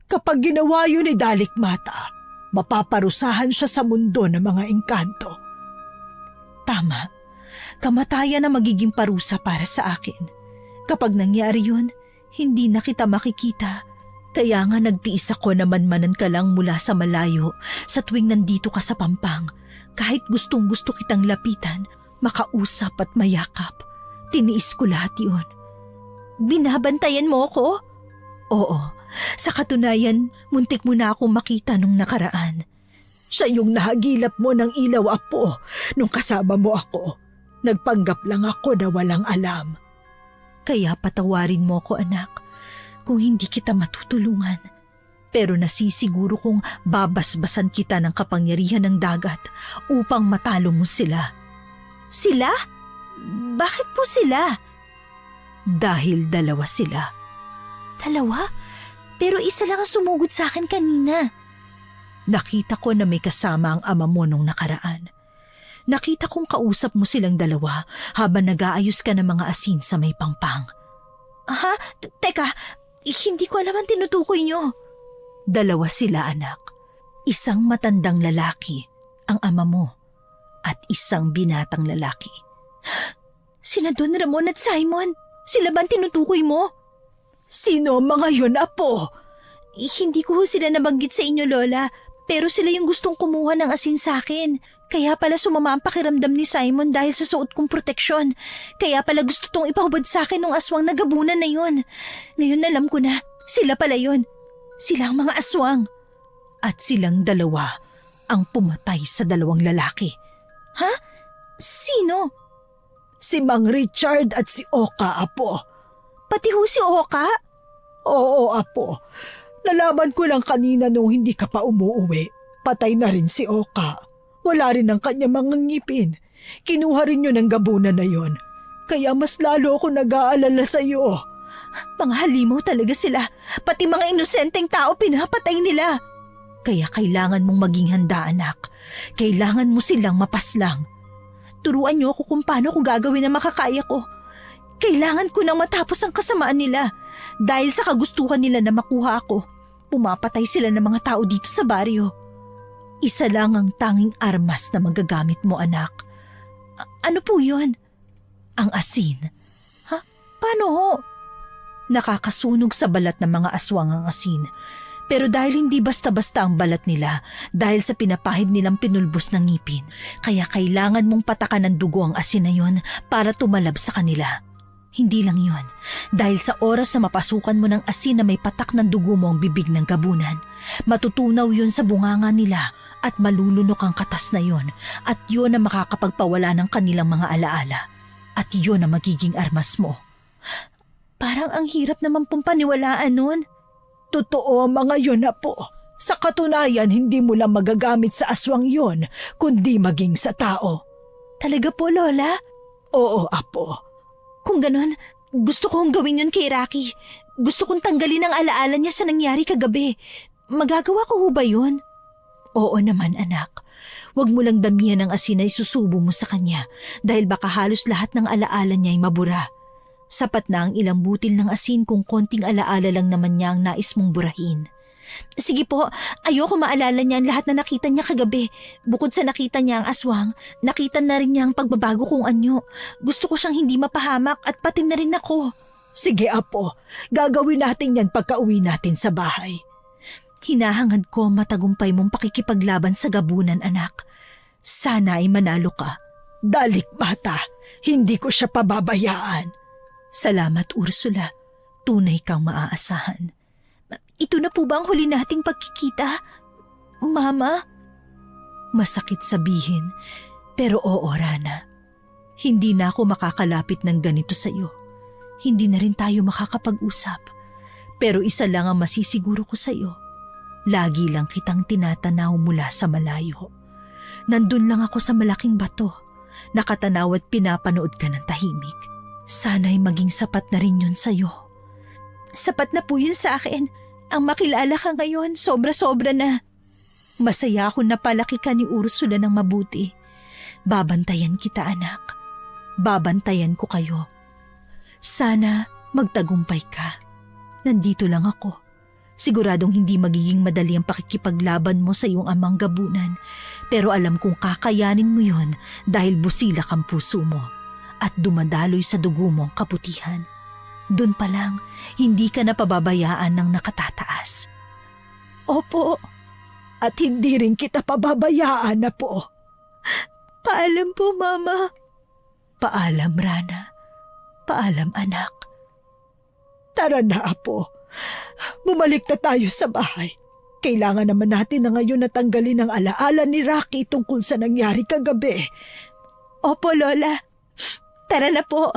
[SPEAKER 4] Kapag ginawa yun ni Dalikmata, mapaparusahan siya sa mundo ng mga engkanto.
[SPEAKER 2] Tama. Kamatayan na magiging parusa para sa akin. Kapag nangyari yun, hindi na kita makikita. Kaya nga nagtiis ako na manmanan ka lang mula sa malayo sa tuwing nandito ka sa Pampang. Kahit gustong-gusto kitang lapitan, makausap at mayakap. Tiniis ko lahat yun. Binabantayan mo ako? Oo. Sa katunayan, muntik mo na akong makita nung nakaraan.
[SPEAKER 4] Siya yung nahagilap mo ng ilaw, Apo, nung kasama mo ako. Nagpanggap lang ako na walang alam.
[SPEAKER 2] Kaya patawarin mo ko, anak, kung hindi kita matutulungan. Pero nasisiguro kong babasbasan kita ng kapangyarihan ng dagat upang matalo mo sila. Sila? Bakit po sila? Dahil dalawa sila. Dalawa? Pero isa lang ang sumugod sa akin kanina. Nakita ko na may kasama ang ama mo nung nakaraan. Nakita kong kausap mo silang dalawa habang nag-aayos ka ng mga asin sa may Pampang. Ha? Teka, hindi ko alam ang tinutukoy nyo. Dalawa sila, anak. Isang matandang lalaki, ang ama mo, at isang binatang lalaki. Sina Don Ramon at Simon? Sila ba ang tinutukoy mo?
[SPEAKER 4] Sino mga yun, Apo?
[SPEAKER 2] Hindi ko sila nabanggit sa inyo, Lola, pero sila yung gustong kumuha ng asin sa akin. Kaya pala sumama ang pakiramdam ni Simon dahil sa suot kong proteksyon. Kaya pala gusto tong ipahubad sa akin ng aswang na gabunan na yun. Ngayon alam ko na, sila pala yun. Sila ang mga aswang. At silang dalawa ang pumatay sa dalawang lalaki. Ha? Sino?
[SPEAKER 4] Si Mang Richard at si Oka, Apo.
[SPEAKER 2] Pati ho si Oka?
[SPEAKER 4] Oo, Apo. Nalaman ko lang kanina nung hindi ka pa umuuwi. Patay na rin si Oka. Wala rin ang kanya mga ngipin. Kinuha rin yun ang gabunan na yon. Kaya mas lalo ako nag-aalala sa iyo.
[SPEAKER 2] Mga halimaw talaga sila. Pati mga inosenteng tao pinapatay nila. Kaya kailangan mong maging handa, anak. Kailangan mo silang mapaslang. Turuan niyo ako kung paano ko gagawin ang makakaya ko. Kailangan ko nang matapos ang kasamaan nila. Dahil sa kagustuhan nila na makuha ako, pumapatay sila ng mga tao dito sa baryo. Isa lang ang tanging armas na magagamit mo, anak. Ano po yun? Ang asin. Ha? Paano ho? Nakakasunog sa balat ng mga aswang ang asin. Pero dahil hindi basta-basta ang balat nila, dahil sa pinapahid nilang pinulbos ng ngipin, kaya kailangan mong patakan ng dugo ang asin na yun para tumalab sa kanila. Hindi lang yun. Dahil sa oras na mapasukan mo ng asin na may patak ng dugo mo ang bibig ng gabunan, matutunaw yun sa bunganga nila at malulunok ang katas na yun at yun ang makakapagpawala ng kanilang mga alaala at yun ang magiging armas mo. Parang ang hirap naman pong paniwalaan nun.
[SPEAKER 4] Totoo mga yun, Apo. Sa katunayan, hindi mo lang magagamit sa aswang yun, kundi maging sa tao.
[SPEAKER 2] Talaga po, Lola?
[SPEAKER 4] Oo, Apo.
[SPEAKER 2] Kung ganon, gusto kong gawin yun kay Rocky. Gusto kong tanggalin ang alaala niya sa nangyari kagabi. Magagawa ko ho ba yun? Oo naman, anak. Huwag mo lang damihan ng asin na isusubo mo sa kanya dahil baka halos lahat ng alaala niya ay mabura. Sapat na ang ilang butil ng asin kung konting alaala lang naman niya ang nais mong burahin. Sige po, ayoko maalala niya ang lahat na nakita niya kagabi. Bukod sa nakita niya ang aswang, nakita na rin niya ang pagbabago kong anyo. Gusto ko siyang hindi mapahamak at pati na rin ako.
[SPEAKER 4] Sige apo, gagawin natin yan pagka-uwi natin sa bahay.
[SPEAKER 2] Hinahangad ko ang matagumpay mong pakikipaglaban sa gabunan, anak. Sana ay manalo ka.
[SPEAKER 4] Dalik bata, hindi ko siya pababayaan.
[SPEAKER 2] Salamat, Ursula. Tunay kang maaasahan. Ito na po ba ang huli nating pagkikita? Mama? Masakit sabihin, pero oo, Rana. Hindi na ako makakalapit ng ganito sa iyo. Hindi na rin tayo makakapag-usap. Pero isa lang ang masisiguro ko sa iyo. Lagi lang kitang tinatanaw mula sa malayo. Nandun lang ako sa malaking bato. Nakatanaw at pinapanood ka ng tahimik. Sana'y maging sapat na rin yun sa iyo. Sapat na po yun sa akin. Ang makilala ka ngayon, sobra-sobra na. Masaya ako na palaki ka ni Ursula ng mabuti. Babantayan kita, anak. Babantayan ko kayo. Sana magtagumpay ka. Nandito lang ako. Siguradong hindi magiging madali ang pakikipaglaban mo sa iyong amang gabunan. Pero alam kong kakayanin mo yon dahil busilak ang puso mo at dumadaloy sa dugo mo ang kaputihan. Doon pa lang, hindi ka na pababayaan ng nakatataas.
[SPEAKER 4] Opo, at hindi rin kita pababayaan na po.
[SPEAKER 2] Paalam po, Mama. Paalam, Rana. Paalam, anak.
[SPEAKER 4] Tara na, apo. Bumalik na tayo sa bahay. Kailangan naman natin na ngayon natanggalin ang alaala ni Rocky tungkol sa nangyari kagabi.
[SPEAKER 2] Opo, Lola. Tara na po.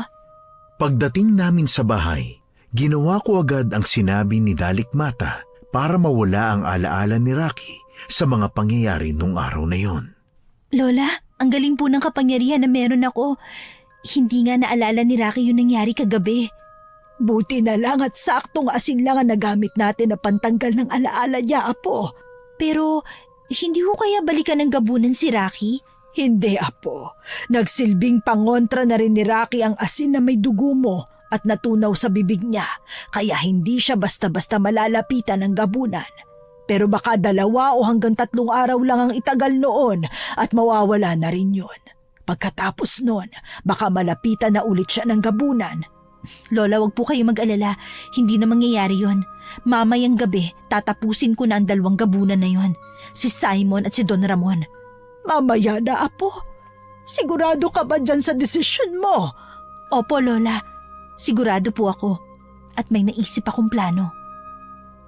[SPEAKER 1] Pagdating namin sa bahay, ginawa ko agad ang sinabi ni Dalikmata para mawala ang alaala ni Rocky sa mga pangyayari nung araw na yon.
[SPEAKER 2] Lola, ang galing po ng kapangyarihan na meron ako. Hindi nga naalala ni Rocky yung nangyari kagabi.
[SPEAKER 4] Buti na lang at saktong asin lang ang nagamit natin na pantanggal ng alaala niya, apo.
[SPEAKER 2] Pero hindi ko kaya balikan ng gabunan si Rocky?
[SPEAKER 4] Hindi, apo. Nagsilbing pangontra na rin ni Rocky ang asin na may dugo mo at natunaw sa bibig niya, kaya hindi siya basta-basta malalapitan ng gabunan. Pero baka 2 o hanggang 3 araw lang ang itagal noon at mawawala na rin yun. Pagkatapos noon, baka malapitan na ulit siya ng gabunan.
[SPEAKER 2] Lola, wag po kayo mag-alala. Hindi na mangyayari yon. Mamayang gabi, tatapusin ko na ang 2 gabunan na yon. Si Simon at si Don Ramon.
[SPEAKER 4] Mamaya na, apo. Sigurado ka ba dyan sa desisyon mo?
[SPEAKER 2] Opo, Lola. Sigurado po ako. At may naisip akong plano.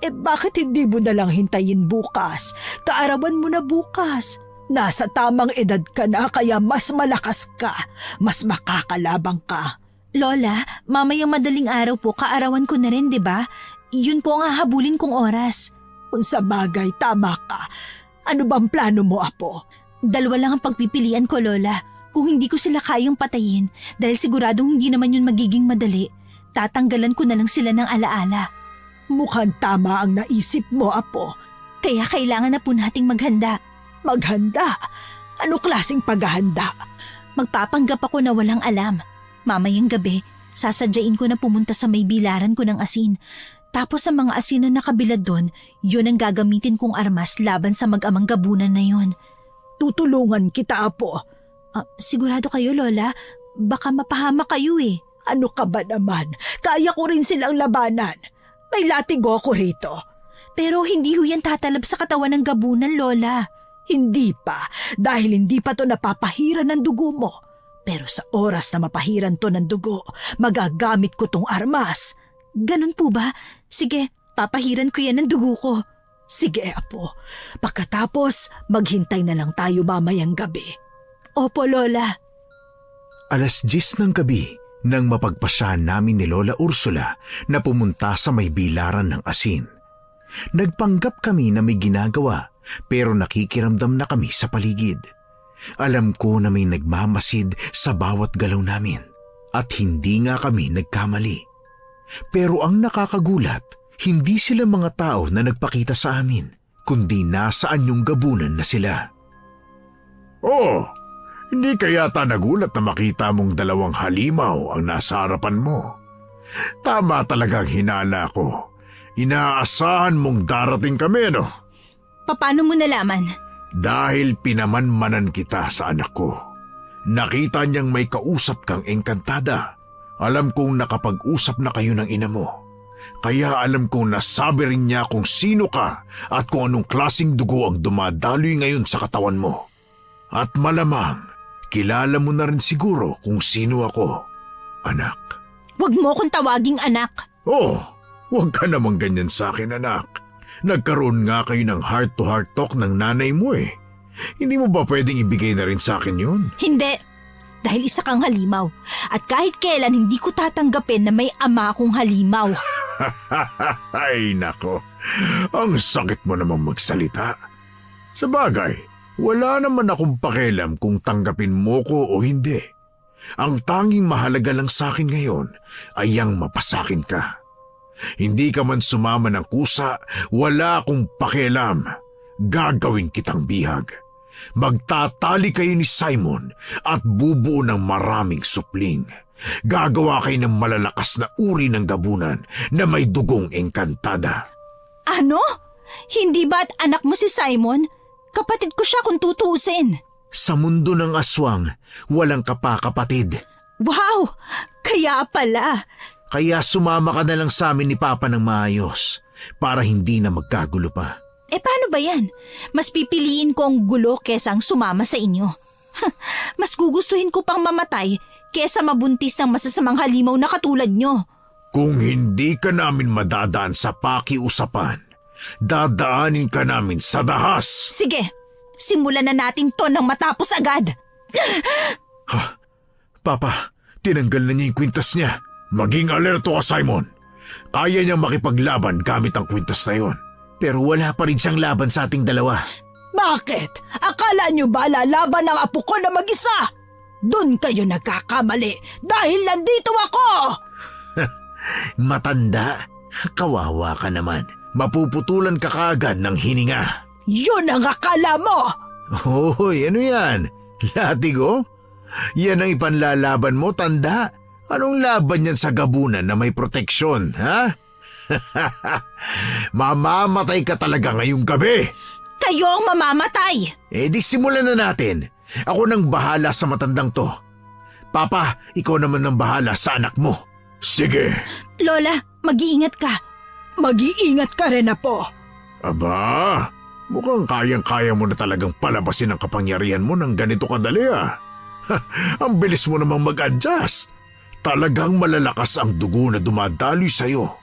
[SPEAKER 4] Bakit hindi mo na lang hintayin bukas? Kaarawan mo na bukas. Nasa tamang edad ka na kaya mas malakas ka. Mas makakalabang ka.
[SPEAKER 2] Lola, mamayang madaling araw po kaarawan ko na rin, di ba? Yun po ang hahabulin kong oras.
[SPEAKER 4] Kung sa bagay, tama ka. Ano bang plano mo, apo?
[SPEAKER 2] 2 lang ang pagpipilian ko, Lola. Kung hindi ko sila kayang patayin, dahil siguradong hindi naman yun magiging madali, tatanggalan ko na lang sila ng alaala.
[SPEAKER 4] Mukhang tama ang naisip mo, apo.
[SPEAKER 2] Kaya kailangan na po nating maghanda.
[SPEAKER 4] Maghanda? Ano klaseng paghahanda?
[SPEAKER 2] Magpapanggap ako na walang alam. Mamayang gabi, sasadyain ko na pumunta sa may bilaran ko ng asin. Tapos sa mga asin na nakabilad doon, yun ang gagamitin kong armas laban sa mag-amang gabunan na yun.
[SPEAKER 4] Tutulungan kita, apo.
[SPEAKER 2] Sigurado kayo, Lola? Baka mapahama kayo eh.
[SPEAKER 4] Ano ka ba naman? Kaya ko rin silang labanan. May latigo ko rito.
[SPEAKER 2] Pero hindi ho yan tatalab sa katawan ng gabunan, Lola.
[SPEAKER 4] Hindi pa, dahil hindi pa to napapahiran ng dugo mo. Pero sa oras na mapahiran to ng dugo, magagamit ko tong armas.
[SPEAKER 2] Ganun po ba? Sige, papahiran ko yan ng dugo ko.
[SPEAKER 4] Sige, apo. Pagkatapos, maghintay na lang tayo mamayang gabi.
[SPEAKER 2] Opo, Lola.
[SPEAKER 1] 10:00 ng gabi nang mapagpasahan namin ni Lola Ursula na pumunta sa may bilaran ng asin. Nagpanggap kami na may ginagawa pero nakikiramdam na kami sa paligid. Alam ko na may nagmamasid sa bawat galaw namin at hindi nga kami nagkamali. Pero ang nakakagulat, hindi sila mga tao na nagpakita sa amin, kundi nasa anyong gabunan na sila.
[SPEAKER 5] Oh, hindi ka yata nagulat na makita mong 2 halimaw ang nasa harapan mo. Tama talagang hinala ko. Inaasahan mong darating kami, no?
[SPEAKER 2] Paano mo nalaman?
[SPEAKER 5] Dahil pinamanmanan kita sa anak ko. Nakita niyang may kausap kang engkantada. Alam kong nakapag-usap na kayo ng ina mo. Kaya alam kong nasabi rin niya kung sino ka at kung anong klaseng dugo ang dumadaloy ngayon sa katawan mo. At malamang, kilala mo na rin siguro kung sino ako, anak.
[SPEAKER 2] Huwag mo akong tawaging anak.
[SPEAKER 5] Oh, huwag ka namang ganyan sa akin, anak. Nagkaroon nga kayo ng heart-to-heart talk ng nanay mo eh. Hindi mo ba pwedeng ibigay na rin sa akin yun?
[SPEAKER 2] Hindi. Dahil isa kang halimaw. At kahit kailan hindi ko tatanggapin na may ama akong halimaw.
[SPEAKER 5] Ay nako, ang sakit mo namang magsalita. Sa bagay, wala naman akong pakialam kung tanggapin mo ko o hindi. Ang tanging mahalaga lang sa akin ngayon ay ang mapasakin ka. Hindi ka man sumama ng kusa, wala akong pakialam. Gagawin kitang bihag. Magtatali kayo ni Simon at bubuo ng maraming supling. Gagawa kayo ng malalakas na uri ng gabunan na may dugong engkantada.
[SPEAKER 2] Ano? Hindi ba't anak mo si Simon? Kapatid ko siya kung tutuusin.
[SPEAKER 1] Sa mundo ng aswang, walang kapakapatid.
[SPEAKER 2] Wow! Kaya pala.
[SPEAKER 1] Kaya sumama ka na lang sa amin ni Papa ng maayos para hindi na magkagulo pa.
[SPEAKER 2] Paano ba yan? Mas pipiliin ko ang gulo kesa ang sumama sa inyo. Mas gugustuhin ko pang mamatay kesa mabuntis ng masasamang halimaw na katulad nyo.
[SPEAKER 5] Kung hindi ka namin madadaan sa pakiusapan, dadaanin ka namin sa dahas.
[SPEAKER 2] Sige, simulan na natin to nang matapos agad.
[SPEAKER 5] Papa, tinanggal na niya yung kwintas niya. Maging alerto ka, Simon. Kaya niyang makipaglaban gamit ang kwintas na yon.
[SPEAKER 1] Pero wala pa rin siyang laban sa ating dalawa.
[SPEAKER 4] Bakit? Akala nyo ba lalaban ng apo ko na mag-isa? Doon kayo nagkakamali dahil nandito ako!
[SPEAKER 1] Matanda, kawawa ka naman. Mapuputulan ka kaagad ng hininga.
[SPEAKER 4] Yun ang akala mo!
[SPEAKER 1] Hoy, ano yan? Latigo? Yan ang ipanlalaban mo, tanda? Anong laban yan sa gabunan na may proteksyon, ha? Mamamatay ka talaga ngayong gabi.
[SPEAKER 2] Kayo ang mamamatay.
[SPEAKER 1] Di simulan na natin. Ako nang bahala sa matandang to. Papa, ikaw naman ang bahala sa anak mo.
[SPEAKER 5] Sige.
[SPEAKER 2] Lola, mag-iingat ka.
[SPEAKER 4] Mag-iingat ka rin, apo.
[SPEAKER 5] Aba, mukhang kayang-kaya mo na talagang palabasin ang kapangyarihan mo ng ganito kadali ah. Ang bilis mo namang mag-adjust. Talagang malalakas ang dugo na dumadaloy sa'yo.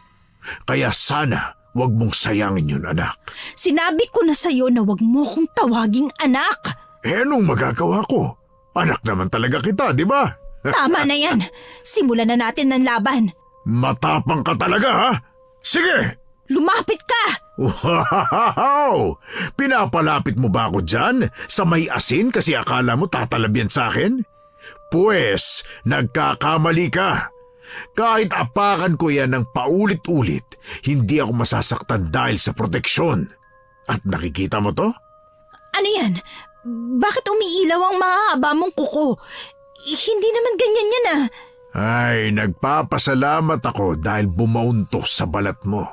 [SPEAKER 5] Kaya sana wag mong sayangin yun, anak.
[SPEAKER 2] Sinabi ko na sa'yo na wag mo kong tawaging anak.
[SPEAKER 5] Anong magagawa ko? Anak naman talaga kita, di ba?
[SPEAKER 2] Tama na yan. Simulan na natin ng laban.
[SPEAKER 5] Matapang ka talaga, ha? Sige!
[SPEAKER 2] Lumapit ka!
[SPEAKER 5] Wow! Pinapalapit mo ba ako dyan sa may asin kasi akala mo tatalab yan sa akin? Pues, nagkakamali ka. Kahit apakan ko yan ng paulit-ulit, hindi ako masasaktan dahil sa proteksyon. At nakikita mo to?
[SPEAKER 2] Ano yan? Bakit umiilaw ang mahahaba mong kuko? Hindi naman ganyan yan ah.
[SPEAKER 5] Ay, nagpapasalamat ako dahil bumaunto sa balat mo.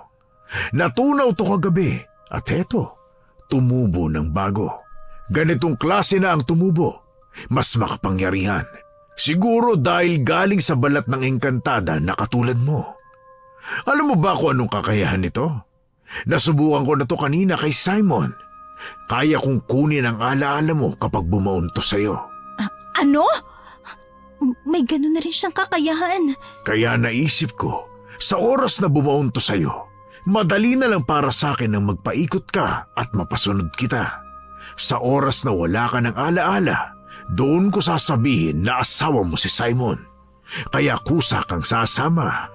[SPEAKER 5] Natunaw to kagabi at eto, tumubo ng bago. Ganitong klase na ang tumubo, mas makapangyarihan. Siguro dahil galing sa balat ng engkantada na katulad mo. Alam mo ba kung anong kakayahan nito? Nasubukan ko na to kanina kay Simon. Kaya kong kunin ang alaala mo kapag bumaunto sa'yo.
[SPEAKER 2] Ano? May ganun na rin siyang kakayahan.
[SPEAKER 5] Kaya naisip ko, sa oras na bumaunto sa'yo, madali na lang para sa akin ang magpaikot ka at mapasunod kita. Sa oras na wala ka ng alaala, doon ko sasabihin na asawa mo si Simon. Kaya kusa kang sasama.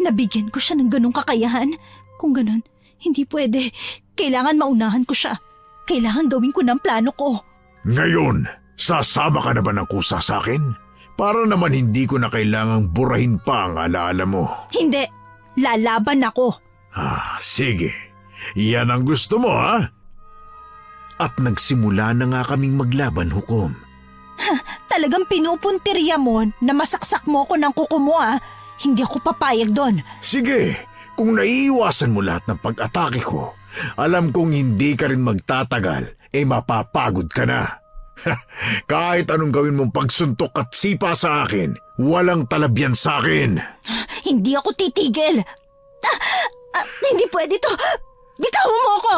[SPEAKER 2] Nabigyan ko siya ng ganung kakayahan. Kung ganun, hindi pwede. Kailangan maunahan ko siya. Kailangan gawin ko ng plano ko.
[SPEAKER 5] Ngayon, sasama ka na ba ng kusa sa akin? Para naman hindi ko na kailangang burahin pa ang alaala mo.
[SPEAKER 2] Hindi. Lalaban ako.
[SPEAKER 5] Sige. Yan ang gusto mo, ha?
[SPEAKER 1] At nagsimula na nga kaming maglaban, Hukom.
[SPEAKER 2] talagang pinupuntirya mo na masaksak mo ko ng kuko mo hindi ako papayag doon.
[SPEAKER 5] Sige, kung naiiwasan mo lahat ng pag-atake ko, alam kong hindi ka rin magtatagal, mapapagod ka na. Kahit anong gawin mong pagsuntok at sipa sa akin, walang talabyan sa akin.
[SPEAKER 2] Hindi ako titigil. Hindi pwede to. Bitawan mo ako!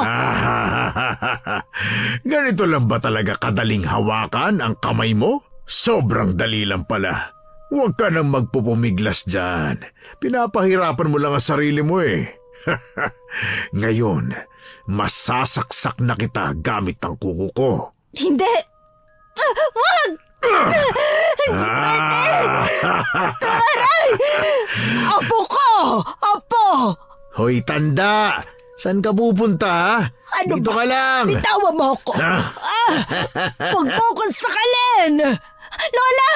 [SPEAKER 5] Ganito lang ba talaga kadaling hawakan ang kamay mo? Sobrang dali lang pala. Huwag ka nang magpupumiglas dyan. Pinapahirapan mo lang ang sarili mo Ngayon, masasaksak na kita gamit ang kuko ko.
[SPEAKER 2] Hindi! Wag!
[SPEAKER 4] Apo ko! Apo!
[SPEAKER 5] Hoy, tanda! Saan ka pupunta?
[SPEAKER 4] Ano
[SPEAKER 5] Dito
[SPEAKER 4] ba?
[SPEAKER 5] ka lang!
[SPEAKER 4] Bitawan mo ako! Huwag mo akong sakalin!
[SPEAKER 2] Lola!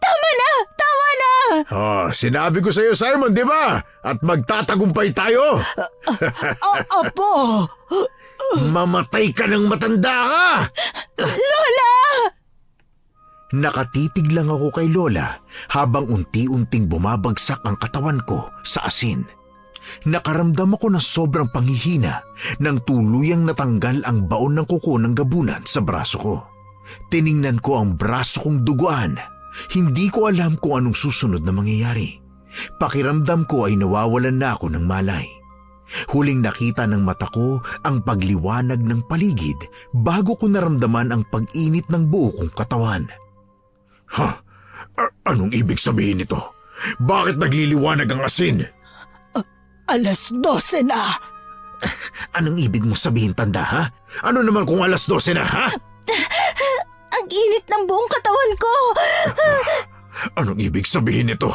[SPEAKER 2] Tama na! Tama na!
[SPEAKER 5] Oh, sinabi ko sa iyo, Simon, di ba? At magtatagumpay tayo.
[SPEAKER 4] Apo!
[SPEAKER 5] Mamatay ka ng matanda ka!
[SPEAKER 2] Lola!
[SPEAKER 1] Nakatitig lang ako kay Lola habang unti-unting bumabagsak ang katawan ko sa asin. Nakaramdam ako ng sobrang panghihina nang tuluyang natanggal ang baon ng kuko ng gabunan sa braso ko. Tiningnan ko ang braso kong duguan. Hindi ko alam kung anong susunod na mangyayari. Pakiramdam ko ay nawawalan na ako ng malay. Huling nakita ng mata ko ang pagliwanag ng paligid bago ko naramdaman ang pag-init ng buo kong katawan.
[SPEAKER 5] Anong ibig sabihin nito? Bakit nagliliwanag ang asin?
[SPEAKER 4] 12:00 na!
[SPEAKER 1] Anong ibig mo sabihin, tanda, ha?
[SPEAKER 5] Ano naman kung 12:00 na, ha?
[SPEAKER 2] Ang init ng buong katawan ko!
[SPEAKER 5] Anong ibig sabihin nito?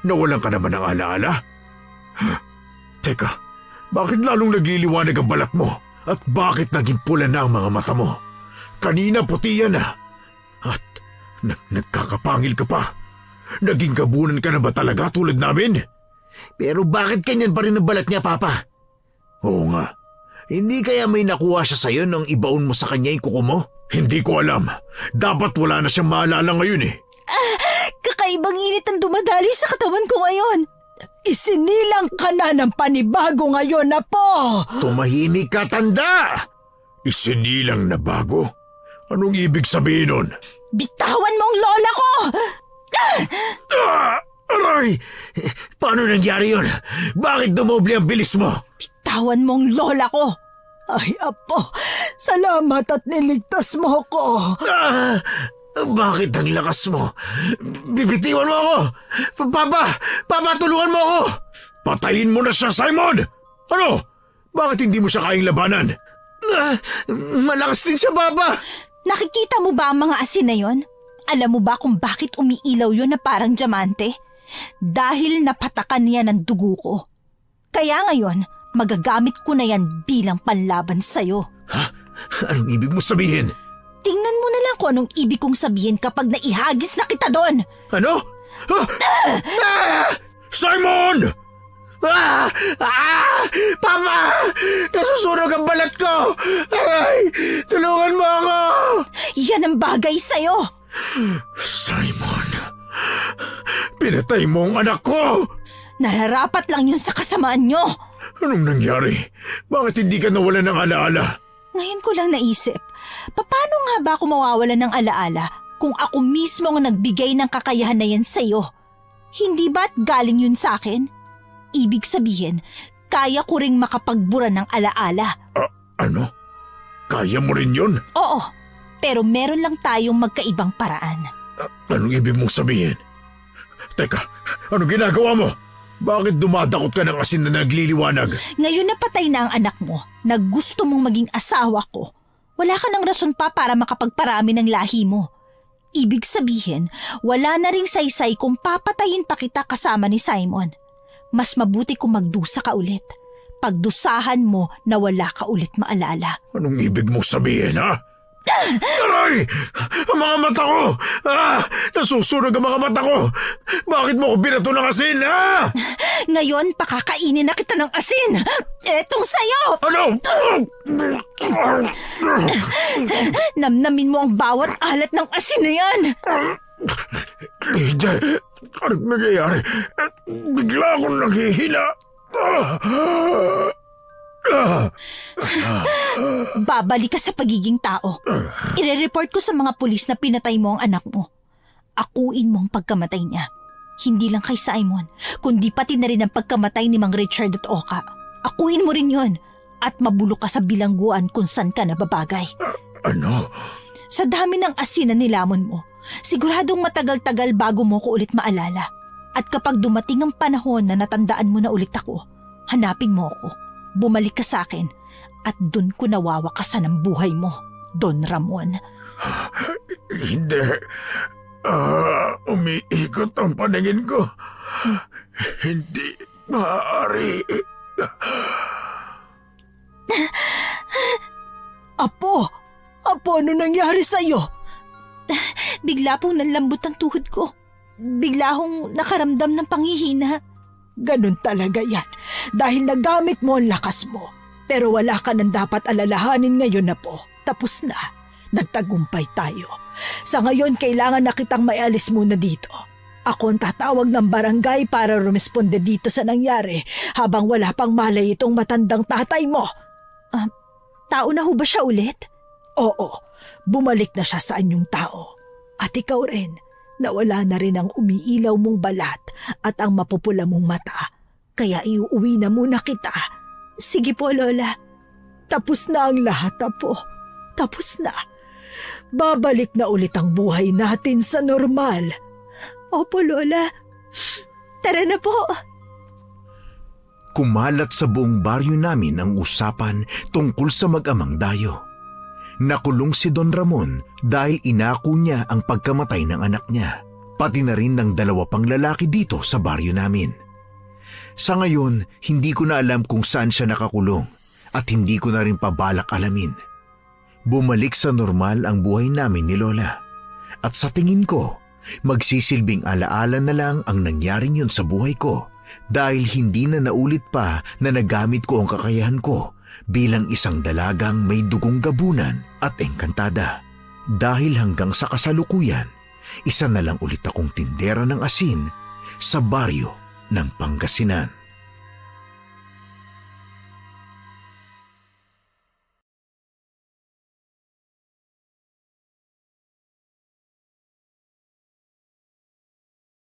[SPEAKER 5] Nawalan ka naman ng alaala? Teka, bakit lalong nagliliwanag ang balat mo? At bakit naging pula na ang mga mata mo? Kanina puti yan At nagkakapangil ka pa. Naging gabunan ka na ba talaga tulad namin?
[SPEAKER 1] Pero bakit kanyan pa rin ang balat niya, Papa?
[SPEAKER 5] Oo nga.
[SPEAKER 1] Hindi kaya may nakuha siya sa'yo nang ibaon mo sa kanya yung kuko mo?
[SPEAKER 5] Hindi ko alam. Dapat wala na siyang maalala ngayon
[SPEAKER 2] Kakaibang init ang dumadali sa katawan ko ngayon.
[SPEAKER 4] Isinilang ka na ng panibago ngayon, Apo!
[SPEAKER 5] Tumahimik ka, tanda! Isinilang na bago? Anong ibig sabihin nun?
[SPEAKER 2] Bitawan mo ang lola ko!
[SPEAKER 5] Aray! Paano nangyari yun? Bakit dumoble ang bilis mo?
[SPEAKER 2] Bitawan mo ang lola ko!
[SPEAKER 4] Ay, Apo! Salamat at niligtas mo ko!
[SPEAKER 5] Bakit ang lakas mo? Bibitiwan mo ako! Papa, tulungan mo ako! Patayin mo na siya, Simon! Ano? Bakit hindi mo siya kayang labanan? Malakas din siya, Papa!
[SPEAKER 2] Nakikita mo ba ang mga asin na yon? Alam mo ba kung bakit umiilaw yon na parang diamante? Dahil napatakan niya ng dugo ko. Kaya ngayon, magagamit ko na yan bilang panlaban sa'yo.
[SPEAKER 5] Ha? Anong ibig mo sabihin?
[SPEAKER 2] Tingnan mo na lang kung anong ibig kong sabihin kapag naihagis na kita doon.
[SPEAKER 5] Ano? Simon! Papa! Nasusunog ang balat ko! Aray! Tulungan mo ako!
[SPEAKER 2] Yan ang bagay sa'yo.
[SPEAKER 5] Simon! Pinatay mo ang anak ko!
[SPEAKER 2] Nararapat lang yun sa kasamaan nyo.
[SPEAKER 5] Anong nangyari? Bakit hindi ka nawalan ng alaala?
[SPEAKER 2] Ngayon ko lang naisip, paano nga ba ako mawawalan ng alaala kung ako mismo ang nagbigay ng kakayahan na yan sa'yo? Hindi ba't galing yun sa akin? Ibig sabihin, kaya ko ring makapagbura ng alaala.
[SPEAKER 5] Ano? Kaya mo rin yun?
[SPEAKER 2] Oo, pero meron lang tayong magkaibang paraan.
[SPEAKER 5] Anong ibig mong sabihin? Teka, anong ginagawa mo? Bakit dumadakot ka ng asin na nagliliwanag?
[SPEAKER 2] Ngayon na patay na ang anak mo, na gusto mong maging asawa ko, wala ka ng rason pa para makapagparami ng lahi mo. Ibig sabihin, wala na ring saysay kung papatayin pa kita kasama ni Simon. Mas mabuti kung magdusa ka ulit. Pagdusahan mo na wala ka ulit maalala.
[SPEAKER 5] Anong ibig mong sabihin, ha? Aray! Ang mga mata ko! Nasusunog ang mga mata ko! Bakit mo ko binato ng asin, ha?
[SPEAKER 2] Ngayon, pakakainin na kita ng asin. Etong sayo!
[SPEAKER 5] Ano?
[SPEAKER 2] Namnamin mo ang bawat alat ng asin na yan.
[SPEAKER 5] Lydia, anong nangyayari? Bigla akong naghihina.
[SPEAKER 2] Babalik ka sa pagiging tao. Ire-report ko sa mga pulis na pinatay mo ang anak mo. Akuin mo ang pagkamatay niya. Hindi lang kay Simon, kundi pati na rin ang pagkamatay ni Mang Richard at Oka. Akuin mo rin yon at mabulok ka sa bilangguan kung saan ka nababagay.
[SPEAKER 5] Ano?
[SPEAKER 2] Sa dami ng asin na nilamon mo, siguradong matagal-tagal bago mo ko ulit maalala. At kapag dumating ang panahon na natandaan mo na ulit ako, hanapin mo ako, bumalik ka sa akin, at dun ko nawawakasan ang buhay mo, Don Ramon.
[SPEAKER 5] Hindi. Umiikot ang paningin ko. Hindi maaari.
[SPEAKER 4] Apo! Apo, ano nangyari sa'yo?
[SPEAKER 2] Bigla pong nanlambot ang tuhod ko. Bigla akong nakaramdam ng panghihina.
[SPEAKER 4] Ganun talaga yan. Dahil nagamit mo ang lakas mo. Pero wala ka nang dapat alalahanin ngayon na po. Tapos na. Nagtagumpay tayo. Sa ngayon, kailangan na kitang maialis muna dito. Ako ang tatawag ng barangay para rumesponde dito sa nangyari habang wala pang malay itong matandang tatay mo.
[SPEAKER 2] Tao na ho ba siya ulit?
[SPEAKER 4] Oo, bumalik na siya sa anyong tao. At ikaw rin, nawala na rin ang umiilaw mong balat at ang mapupula mong mata. Kaya iuwi na muna kita.
[SPEAKER 2] Sige po, Lola.
[SPEAKER 4] Tapos na ang lahat, Apo. Tapos na. Babalik na ulit ang buhay natin sa normal.
[SPEAKER 2] Opo, Lola. Tara na po.
[SPEAKER 1] Kumalat sa buong baryo namin ang usapan tungkol sa mag-amang dayo. Nakulong si Don Ramon dahil inako niya ang pagkamatay ng anak niya, pati na rin ng 2 pang lalaki dito sa baryo namin. Sa ngayon, hindi ko na alam kung saan siya nakakulong at hindi ko na rin pabalak alamin. Bumalik sa normal ang buhay namin ni Lola. At sa tingin ko, magsisilbing alaala na lang ang nangyaring yun sa buhay ko dahil hindi na naulit pa na nagamit ko ang kakayahan ko bilang isang dalagang may dugong gabunan at engkantada. Dahil hanggang sa kasalukuyan, isa na lang ulit akong tindera ng asin sa baryo ng Pangasinan.